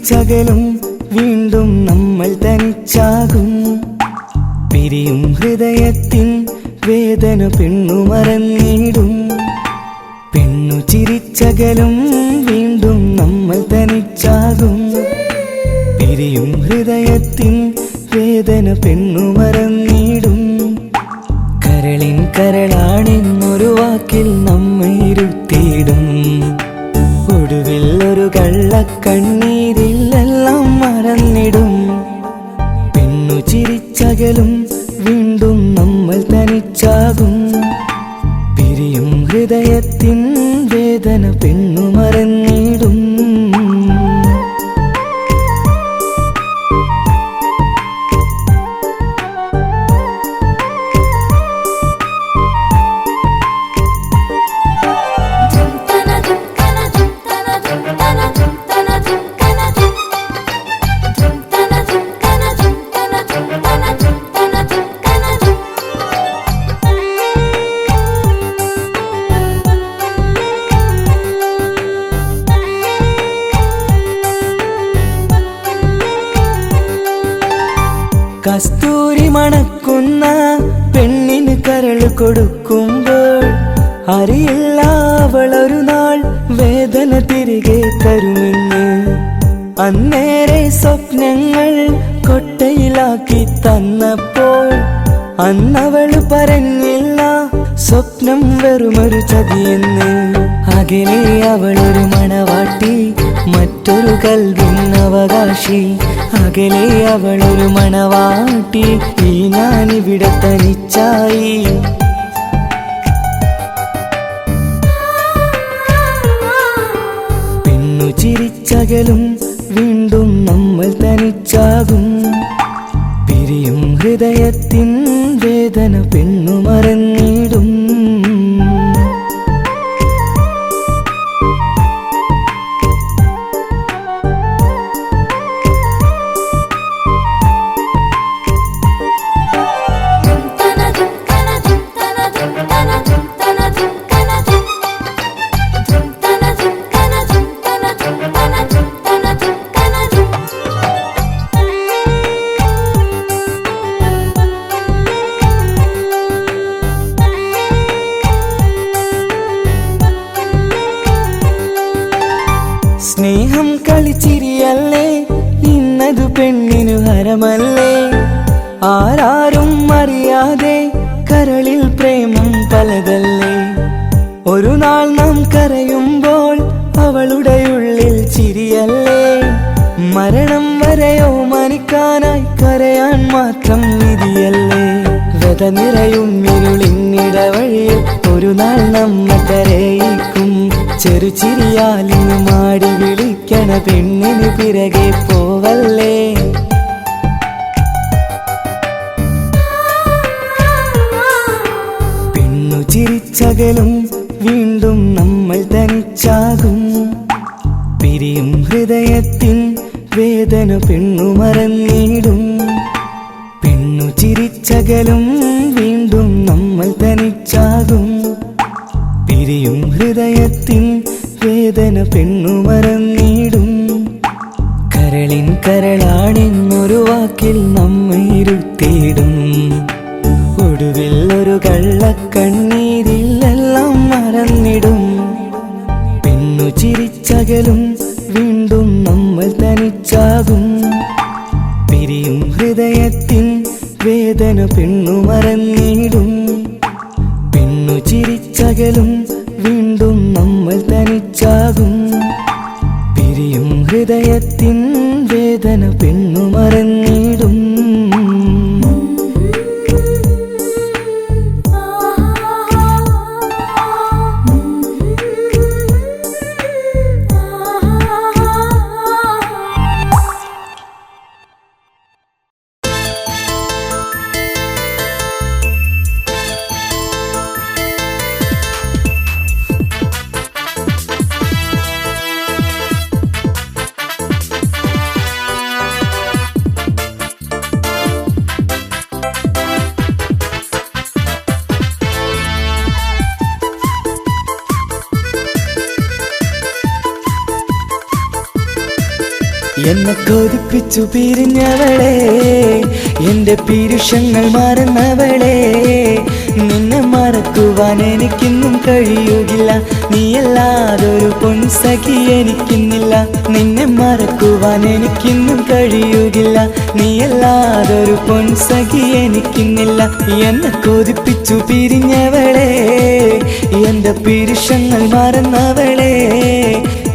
ചിരിച്ചകലും വീണ്ടും നമ്മൾ തനിച്ചാകും പിരിയും ഹൃദയത്തിൻ വേദന പെണ്ണു മറന്നിടും പെണ്ണു ചിരിച്ചകലും വീണ്ടും നമ്മൾ തനിച്ചാകും പിരിയും ഹൃദയത്തിൻ വേദന പെണ്ണു മറന്നിടും കരളിൻ കരളാണെന്നൊരു വാക്കിൽ നമ്മെ ഇരുത്തിയിടും ഒടുവിൽ ഒരു കള്ളക്കണ്ണീരിലെല്ലാം മറന്നിടും പെണ്ണു ചിരിച്ചകലും വീണ്ടും നമ്മൾ തനിച്ചാകും പിരിയും ഹൃദയത്തിൻ വേദന പെണ്ണു മറന്നിടും കസ്തൂരി മണക്കുന്ന പെണ്ണിന് കരള് കൊടുക്കുമ്പോൾ അറിയില്ല അവളൊരു നാൾ വേദന തിരികെ തരുമെന്ന് അന്നേരെ സ്വപ്നങ്ങൾ കൊട്ടയിലാക്കി തന്നപ്പോൾ അന്നവള് പറഞ്ഞില്ല സ്വപ്നം വെറുമൊരു ചതിയെന്ന് അകലെ അവളൊരു മണവാട്ടി മറ്റൊരു കൽവിൻ അവകാശി അകലെ അവളൊരു മണവാട്ടി ഈ ഞാനിവിടെ തനിച്ചായി പെണ്ണു ചിരിച്ചകലും വീണ്ടും നമ്മൾ തനിച്ചാകും പിരിയും ഹൃദയത്തിൻ വേദന പെണ്ണു മറന്നിടും സ്നേഹം കളിച്ചിരിയല്ലേ ഇന്നതു പെണ്ണിനു ഹരമല്ലേ ആരാരും അറിയാതെ കരളിൽ പ്രേമം പലതല്ലേ ഒരു നാൾ നാം കരയുമ്പോൾ അവളുടെ ഉള്ളിൽ ചിരിയല്ലേ മരണം വരെയോ മനിക്കാനായി കരയാൻ മാത്രം വിധിയല്ലേ വ്യത നിറയും ഇരുളിന്നിടവഴിയിൽ ഒരു നാൾ നമ്മ കരയിക്കും ചെറുചിരിയാലിന് മാടി വിളിക്കണ പെണ്ണിന് പിറകെ പോവല്ലേ പെണ്ണു ചിരിച്ചകലും വീണ്ടും നമ്മൾ തനിച്ചാകും പിരിയും ഹൃദയത്തിൻ വേദന പെണ്ണു മറന്നിടും പെണ്ണു ചിരിച്ചകലും വീണ്ടും നമ്മൾ തനിച്ചാകും പിരിയും ഹൃദയത്തിൻ വേദന പെണ്ണു മറന്നിടും കരളിൻ കരളാണെന്നൊരു വാക്കിൽ നമ്മെ ഇരുത്തിയിടും ഒടുവിൽ ഒരു കള്ളക്കണ്ണീരിലെല്ലാം മറന്നിടും പെണ്ണു ചിരിച്ചകലും വീണ്ടും നമ്മൾ തനിച്ചാകും പിരിയും ഹൃദയത്തിൻ വേദന പെണ്ണു മറന്നിടും പെണ്ണു ചിരിച്ചകലും വീണ്ടും നമ്മൾ തനിച്ചാകും പിരിയും ഹൃദയത്തിൻ വേദന പെണ്ണു മറന്നിടും എന്നെ കൊതിപ്പിച്ചു പിരിഞ്ഞവളെ, എന്റെ പീരുഷങ്ങൾ മറന്നവളെ, നിന്നെ മറക്കുവാൻ എനിക്കിന്നും കഴിയുകില്ല, നീയല്ലാതൊരു പൊൻസഖി എനിക്കിന്നില്ല. നിന്നെ മറക്കുവാൻ എനിക്കിന്നും കഴിയുകില്ല, നീയല്ലാതൊരു പൊൻസഖി എനിക്കിന്നില്ല. എന്നെ കൊതിപ്പിച്ചു പിരിഞ്ഞവളെ, എന്റെ പീരുഷങ്ങൾ മറന്നവളെ,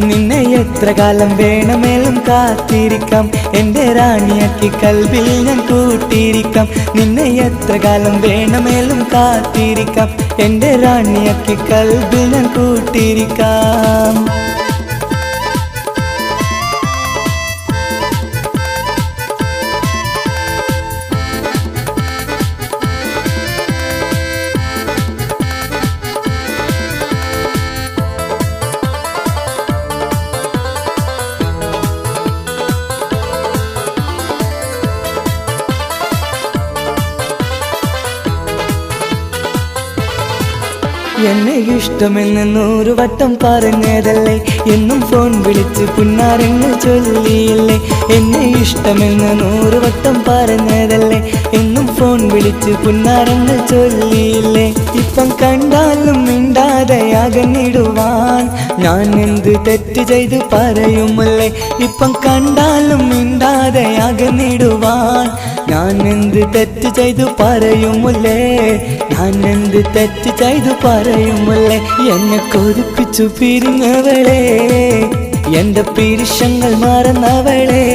നിന്നെ എത്ര കാലം വേണമെങ്കിലും കാത്തിരിക്കാം, എന്റെ റാണിയാക്കി കൽബിൽ ഞാൻ കൂട്ടിയിരിക്കാം. നിന്നെ എത്ര കാലം വേണമെങ്കിലും കാത്തിരിക്കാം, എന്റെ റാണിയാക്കി കൽബിൽ ഞാൻ കൂട്ടിയിരിക്കാം. എന്നെ ഇഷ്ടമെന്ന് 100 വട്ടം പറഞ്ഞതല്ലേ, എന്നും ഫോൺ വിളിച്ച് പുന്നാരങ്ങൾ ചൊല്ലിയില്ലേ. എന്നെ ഇഷ്ടമെന്ന് 100 വട്ടം പറഞ്ഞതല്ലേ, എന്നും ഫോൺ വിളിച്ച് പുന്നാരങ്ങൾ ചൊല്ലിയില്ലേ. ഇപ്പം കണ്ടാലും മിണ്ടാതെ അകന്നിടുവാൻ ഞാൻ എന്ത് തെറ്റ് ചെയ്ത് പറയുമല്ലേ. ഇപ്പം കണ്ടാലും മിണ്ടാതെ അകന്നിടുവാൻ ഞാൻ എന്ത് തെറ്റ് ചെയ്തു പറയുമല്ലേ, ഞാൻ എന്ത് തെറ്റ് ചെയ്തു പറയുമല്ലേ. എന്നെ കൊതിപ്പിച്ചു പിരിഞ്ഞവളെ, എന്റെ പീരുഷങ്ങൾ മറന്നവളെ,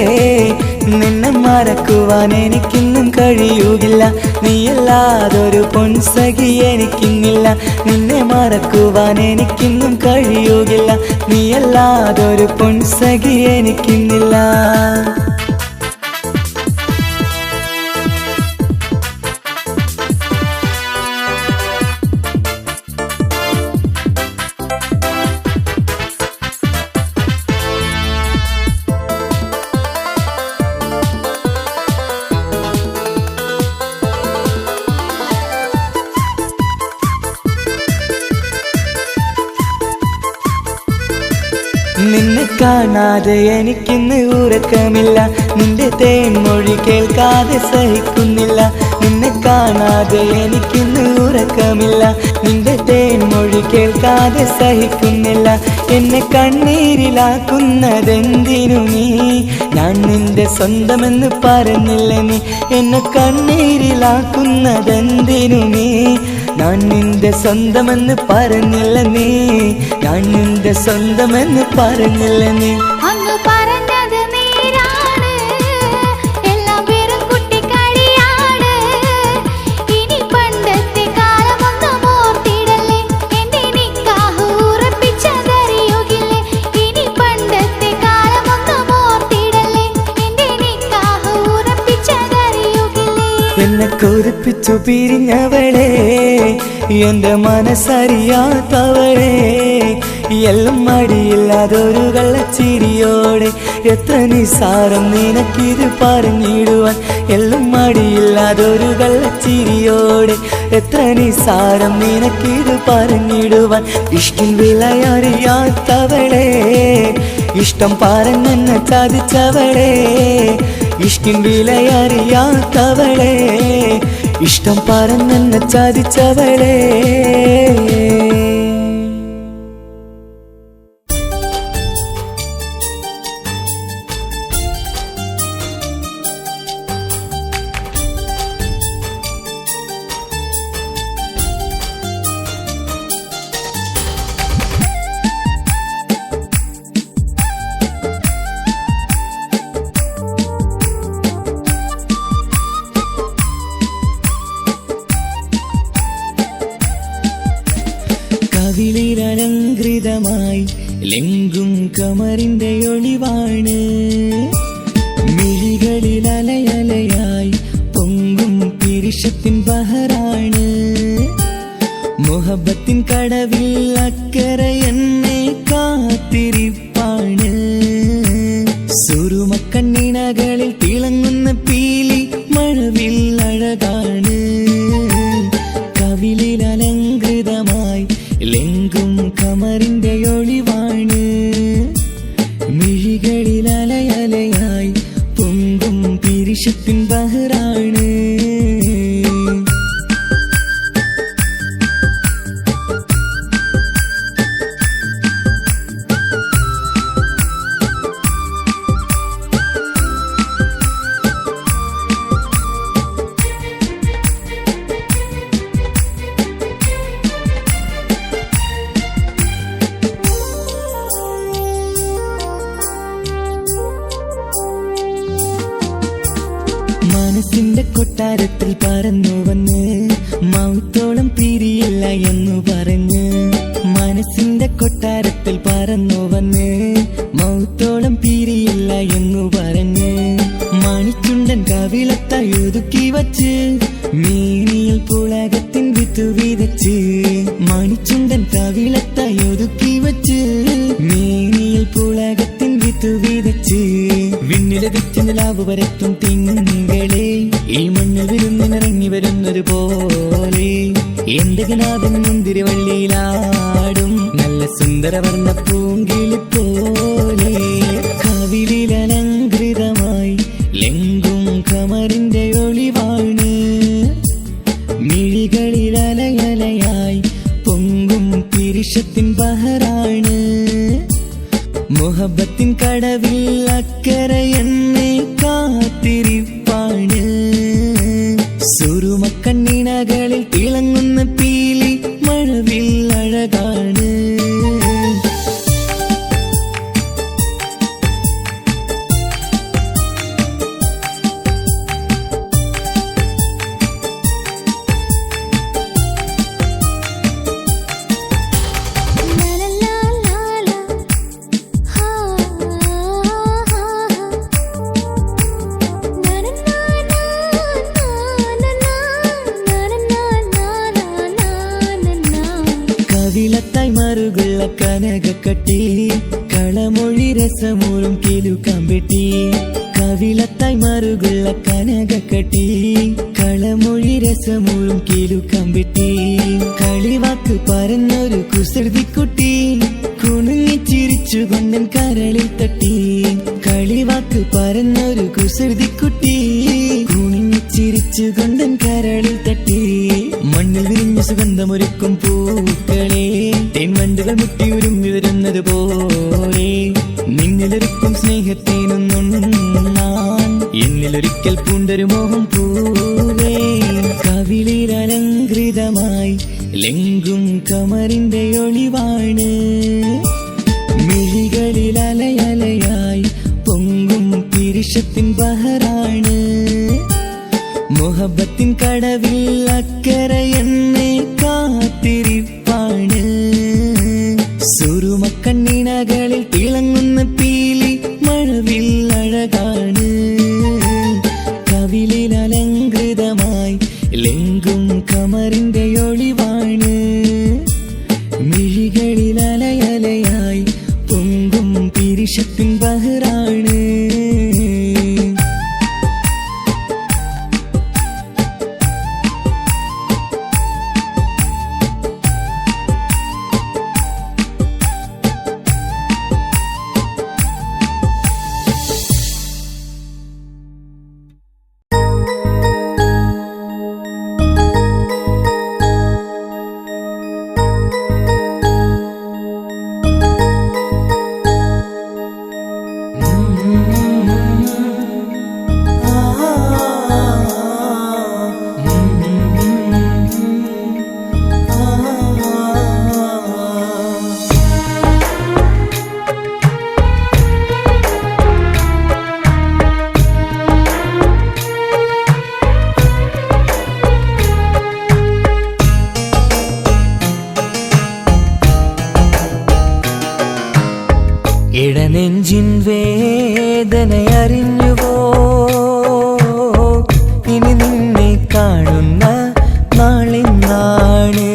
നിന്നെ മറക്കുവാൻ എനിക്കിന്നും കഴിയുകില്ല, നീയല്ലാതൊരു പൊൻസഖി എനിക്കിന്നില്ല. നിന്നെ മറക്കുവാൻ എനിക്കിന്നും കഴിയുകില്ല, നീയല്ലാതൊരു പൊൻസഖി എനിക്കിന്നില്ല. നിന്നെ കാണാതെ എനിക്കിന്ന് ഉറക്കമില്ല, നിന്റെ തേൻമൊഴി കേൾക്കാതെ സഹിക്കുന്നില്ല. നിന്നെ കാണാതെ എനിക്കിന്ന് ഉറക്കമില്ല, നിന്റെ തേൻമൊഴി കേൾക്കാതെ സഹിക്കുന്നില്ല. എന്നെ കണ്ണീരിലാക്കുന്നതെന്തിനു നീ, ഞാൻ നിന്റെ സ്വന്തമെന്ന് പറഞ്ഞില്ല നീ. എന്നെ കണ്ണീരിലാക്കുന്നതെന്തിനു നീ, ഞാൻ നിന്റെ സ്വന്തമെന്ന് പറഞ്ഞില്ല നീ, ഞാൻ നിന്റെ സ്വന്തമെന്ന് പറഞ്ഞില്ല നീ. അങ്ങ് പറഞ്ഞത് നേരാണ്, എല്ലാം വെറും കുട്ടിക്കളിയാണ്. ഇനി പണ്ടത്തെ കാലമൊന്നും ഓർത്തിടല്ലേ, എന്റെ നിക്കാഹ് ഉറപ്പിച്ചതറിയുകില്ലേ. ഇനി പണ്ടത്തെ കാലമൊന്നും ഓർത്തിടല്ലേ, എന്റെ നിക്കാഹ് ഉറപ്പിച്ചതറിയുകില്ലേ. എന്നെ കൊതിപ്പിച്ചു പിരിഞ്ഞവളെ, എന്റെ മനസ്സറിയാത്തവളെ, എല്ലാം മടിയില്ലാതൊരു കള്ളച്ചിരിയോടെ, എത്ര നിസാരം നിനക്കിത് പറഞ്ഞിടുവാൻ. എല്ലാം മടിയില്ലാതൊരു കള്ളച്ചിരിയോടെ, എത്ര നിസാരം നിനക്കിത് പറഞ്ഞിടുവാൻ. ഇഷ്കിൻ വിലയറിയാത്തവളെ, ഇഷ്ടം പറഞ്ഞെന്നെ ചതിച്ചവളെ, ഇഷ്കിൻ വിലയറിയാത്തവളെ, ഇഷ്ടം പറഞ്ഞെന്നെ ചതിച്ചവളെ. കവിളിലലങ്കൃതമായി ലെങ്കും കമറിന്റെ ഒളിവാണ്, മിഴികളിൽ അലയലയായി പൊങ്കും പിരിശത്തിൻ ബഹറാണ്. മുഹബത്തിൻ കടവിൽ അക്കരെ എന്നെ കാത്തിരിപ്പാണ്. സുറുമക്കണ്ണിണകളിൽ തിളങ്ങുന്ന പീലി മഴവിൽ അഴകാണ്. കവിളിൽ അലങ്കൃതമായി ലെങ്കും കമറിന്റെ ഒളിവാണ്, മിഴികളിൽ അലയലയായി മൗത്തോളം പിരിയില്ല എന്നു പറഞ്ഞ് മനസ്സിന്റെ കൊട്ടാരത്തിൽ പറന്നു വന്ന് മൗത്തോളം പിരിയില്ല എന്നു പറഞ്ഞ് മണിച്ചുണ്ടൻ കവിളത്തായി ഒതുക്കി വച്ച് മേനിയിൽ പുളകത്തിൻ വിത്തു വിതച്ച് മണിച്ചുണ്ടൻ കവിളത്തായി ഒതുക്കി വച്ച് മേനിയിൽ പുളകത്തിൻ വിത്തു വിതച്ച് വിണ്ണിലെ വിറ്റ് നിലാവ് വരത്തും തിങ്കളെ ഈ മണ്ണിൽ വിരുന്നിനിറങ്ങി വരുന്നത് പോലെ എന്റെ കിനാവിൻ മുന്തിരിവള്ളിയിലാടും നല്ല സുന്ദരവർണ്ണ പൂങ്കിളി പോലെ കവിളിലലങ്കൃതമായി ലെങ്കും കമറിന്റെ ഒളിവാണ് മിഴികളിലലയലയായി പൊങ്കും പിരിശത്തിൻ ബഹറാണ് മുഹബത്തിൻ കടവിൽ അക്കരെ എന്നെ കാത്തിരിപ്പാണ് സുറുമക്കണ്ണിനകളിൽ തിളങ്ങുന്ന പീലി മഴവിൽ അഴകാണ് കവിളത്തായി മറുകുള്ള കനകക്കട്ടി കളമൊഴി രസമൂറും കിലുക്കാമ്പെട്ടി കവിളത്തായി മറുകുള്ള കനകക്കട്ടി കളമൊഴി രസമൂറും കിലുക്കാമ്പെട്ടി കളിവാക്ക് പറഞ്ഞൊരു കുസൃതിക്കുട്ടി കുണുങ്ങിച്ചിരിച്ചു കൊണ്ടൻ കരളിൽ തട്ടി കളിവാക്ക് പറഞ്ഞൊരു കുസൃതിക്കുട്ടി കുണിങ്ങിച്ചിരിച്ചു കൊണ്ടൻ കരളിൽ തട്ടി മണ്ണിൽ വിരിഞ്ഞ സുഗന്ധമൊരുക്കും പൂക്കളെ തേൻവണ്ടുകൾ മുട്ടി ഉരുമ്മി വരുന്നത് പോലെ നിന്നിലൊരുക്കും സ്നേഹത്തേനൊന്നുണ്ണാൻ എന്നിലൊരിക്കൽ പൂണ്ടൊരു മോഹം പൂവേ കവിളിലലങ്കൃതമായി ലെങ്കും കമറിന്റെ ഒളിവാണ് മിഴികളിലലയലയായി പൊങ്കും പിരിശത്തിൻ ബഹറാണ് മുഹബത്തിൻ കടവിൽ അക്കരെ എന്നെ കാത്തിരിപ്പാണ് സുറുമക്കണ്ണിനകളിൽ തിളങ്ങുന്ന പീലി മഴവിൽ അഴകാണ് കവിളിലലങ്കൃതമായി ലെങ്കും കമറിന്റെ ഒളിവാണ് മിഴികളിലലയലയായി പൊങ്കും പിരിശത്തിൻ ബഹറാണ് ഇടനെഞ്ചിൻ വേദനയറിഞ്ഞുവോ ഇനി നിന്നെ കാണുന്ന നാളെന്നാണ്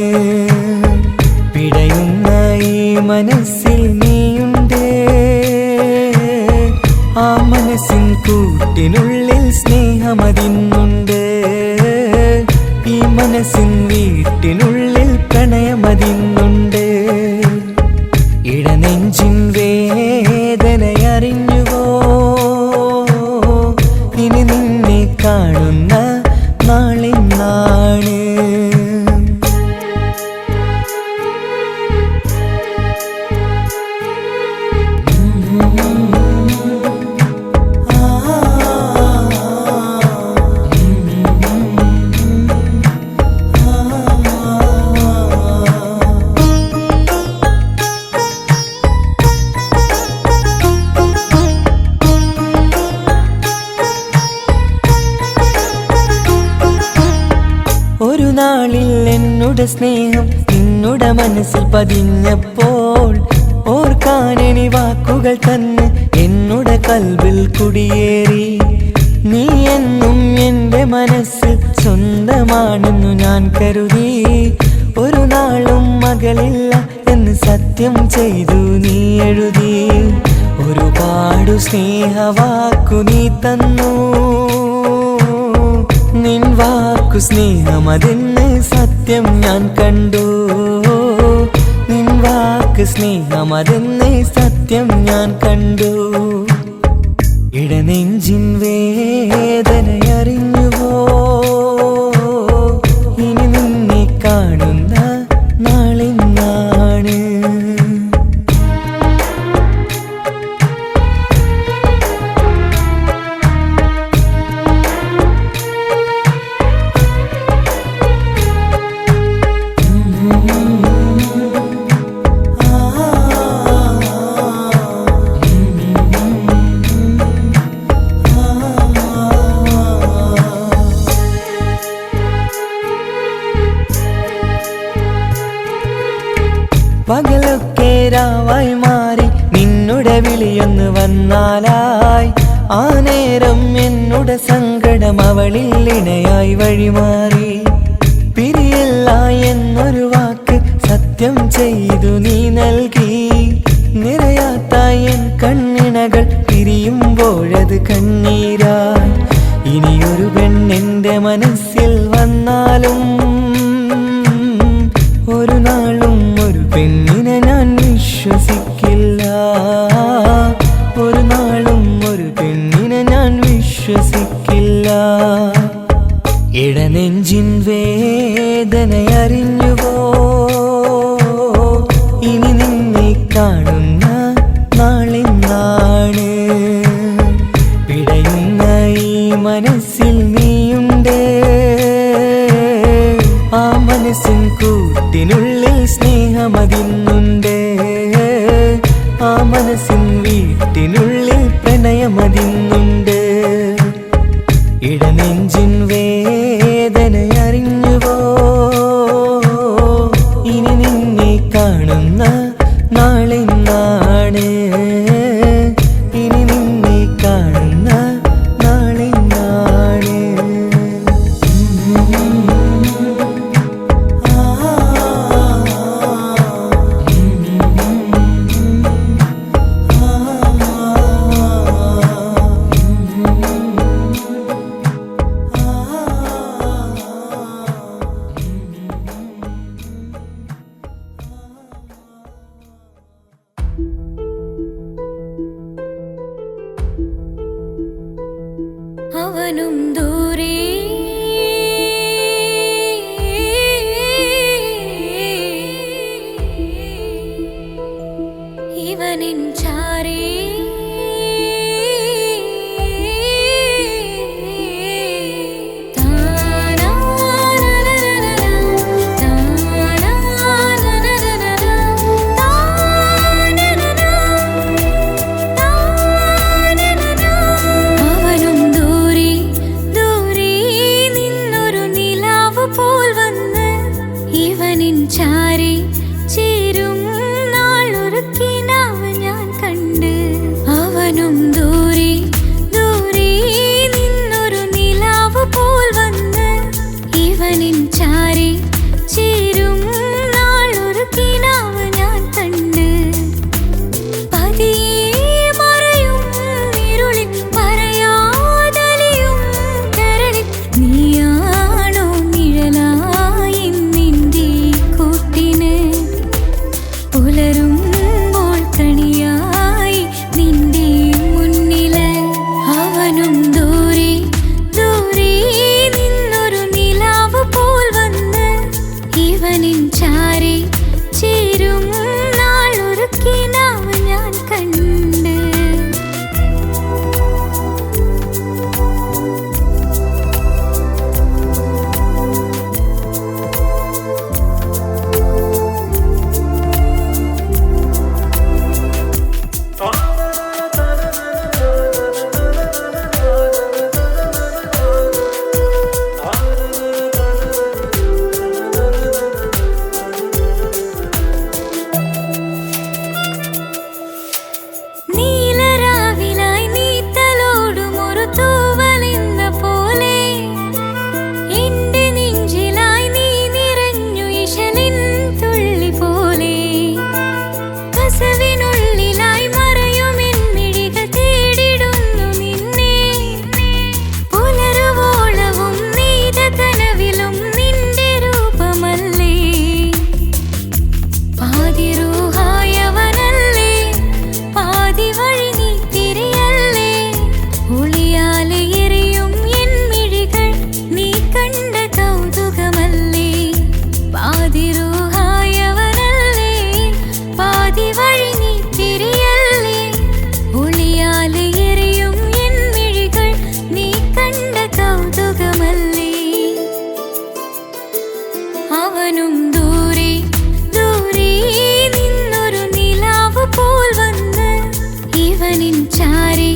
പിടയുന്ന ഈ മനസ്സിൽ നീയുണ്ട് ആ മനസ്സിൻ കൂട്ടിനുള്ളിൽ സ്നേഹമതിന്നുണ്ട് ഈ മനസ്സിൻ വീട്ടിനുള്ളിൽ പ്രണയമതിന്നുണ്ട് ഇടനെഞ്ചിൻ വേദനയറിഞ്ഞുവോ ഇനി നിന്നെ കാണുന്ന നാളെന്നാണ് എന്നുടെ സ്നേഹം നിന്നുടെ മനസ്സിൽ പതിഞ്ഞപ്പോൾ ഓർക്കാനെനി വാക്കുകൾ തന്നെ എന്നുടെ കൽബിൽ കുടിയേറി. നീ എന്നും എൻ്റെ മനസ്സിൽ സ്വന്തമാണെന്നു ഞാൻ കരുതി. ഒരു നാളും മകളില്ല എന്ന് സത്യം ചെയ്തു നീ എഴുതി. ഒരുപാടു സ്നേഹവാക്കു നീ തന്നു. നിൻ വാക്കു സ്നേഹമതെന്ന് സത്യം ഞാൻ കണ്ടു. നിൻ വാക്ക് സ്നേഹമതെന്ന് സത്യം ഞാൻ കണ്ടു. ഇടനെഞ്ചിൻ വേദനയറിഞ്ഞുവോ? ഇനി നിന്നെ കാണുന്ന നാളിന്നാണ്. പകലൊക്കെ രാവായി മാറി നിന്നുടെ വിളിയൊന്ന് വന്നാലായി. ആ നേരം എന്നുടെ സങ്കടം അവളിൽ ഇണയായി വഴിമാറി. പിരിയില്ല എന്നൊരു വാക്ക് സത്യം ചെയ്തു നീ നൽകി. നിറയാത്ത എൻ കണ്ണിണകൾ പിരിയുമ്പോഴത് കണ്ണീരായി. ഇനിയൊരു പെണ്ണെൻ്റെ മനസ്സിൽ വന്നാലും ഒരു നാളും ഒരു പെണ്ണിനെ ഞാൻ വിശ്വസിക്കില്ല. ഒരു നാളും ഒരു പെണ്ണിനെ ഞാൻ വിശ്വസിക്കില്ല. ഇടനെഞ്ചിൻ വേദനയറിഞ്ഞുവോ? ഇനി നിന്നെ കാണുന്ന നാളിന്നാണ്. പിടയുന്ന ഈ മനസ്സിൽ നീയുണ്ട്. ആ മനസ്സിൻ കൂട്ടിനുള്ളിൽ സ്നേഹമതിന്നുണ്ട്. ആ മനസ്സിൻ വീട്ടിനുള്ളിൽ പ്രണയമതിന്നുണ്ട്. ഇടനെഞ്ചിൻ വേദനയറിഞ്ഞുവോ? ഇനി നിന്നെ കാണുന്ന നാളിന്നാണ്. ഇനി നിന്നെ കാണുന്ന നാളിന്നാണ്. അവനും ദൂരെ ഇവനിൻ ചാരേ ചാരി ചേരും നാളൊരുക്കിനാവ് ഞാൻ കണ്ട്. അവനും ദൂരെ ദൂരെ നിന്നൊരു നിലാവ് പോൽ വന്ന് ഇവനിൻ ചാരി ചേരും നാളൊരുക്കിനാവ് ഞാൻ കണ്ട്. പതിയെ മറയും ഇരുളിൽ പറയാതലിയും കരളിൽ നീയാണോ നിഴലായി നിന്റെ കൂട്ടിന്. പുലരുമ്പോൾ കണിയായി നിന്റെ മുന്നില്. അവനും ദൂരെ ദൂരെ നിന്നൊരു നിലാവ് പോൽ വന്ന് ഇവനിൻ ചാരി ചേരും നാളൊരുക്കിനാവ് ഞാൻ കണ്ട്. അവനും ദൂരെ ദൂരെ നിന്നൊരു നിലാവ് പോൽ വന്ന് ഇവനിൻ ചാരി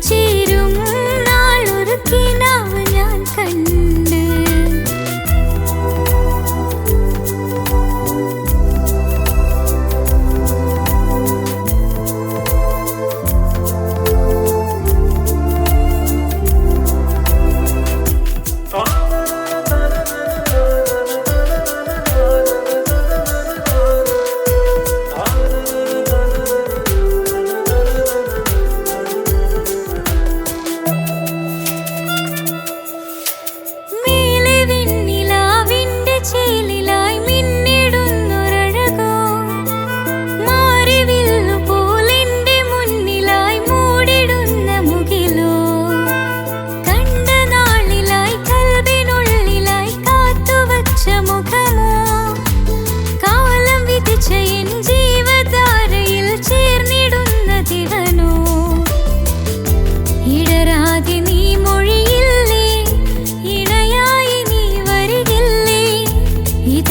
ചേരും നാളൊരു കിനാവ് ഞാൻ കണ്ട്.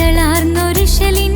ഇതളാർന്നൊരിശലിൻ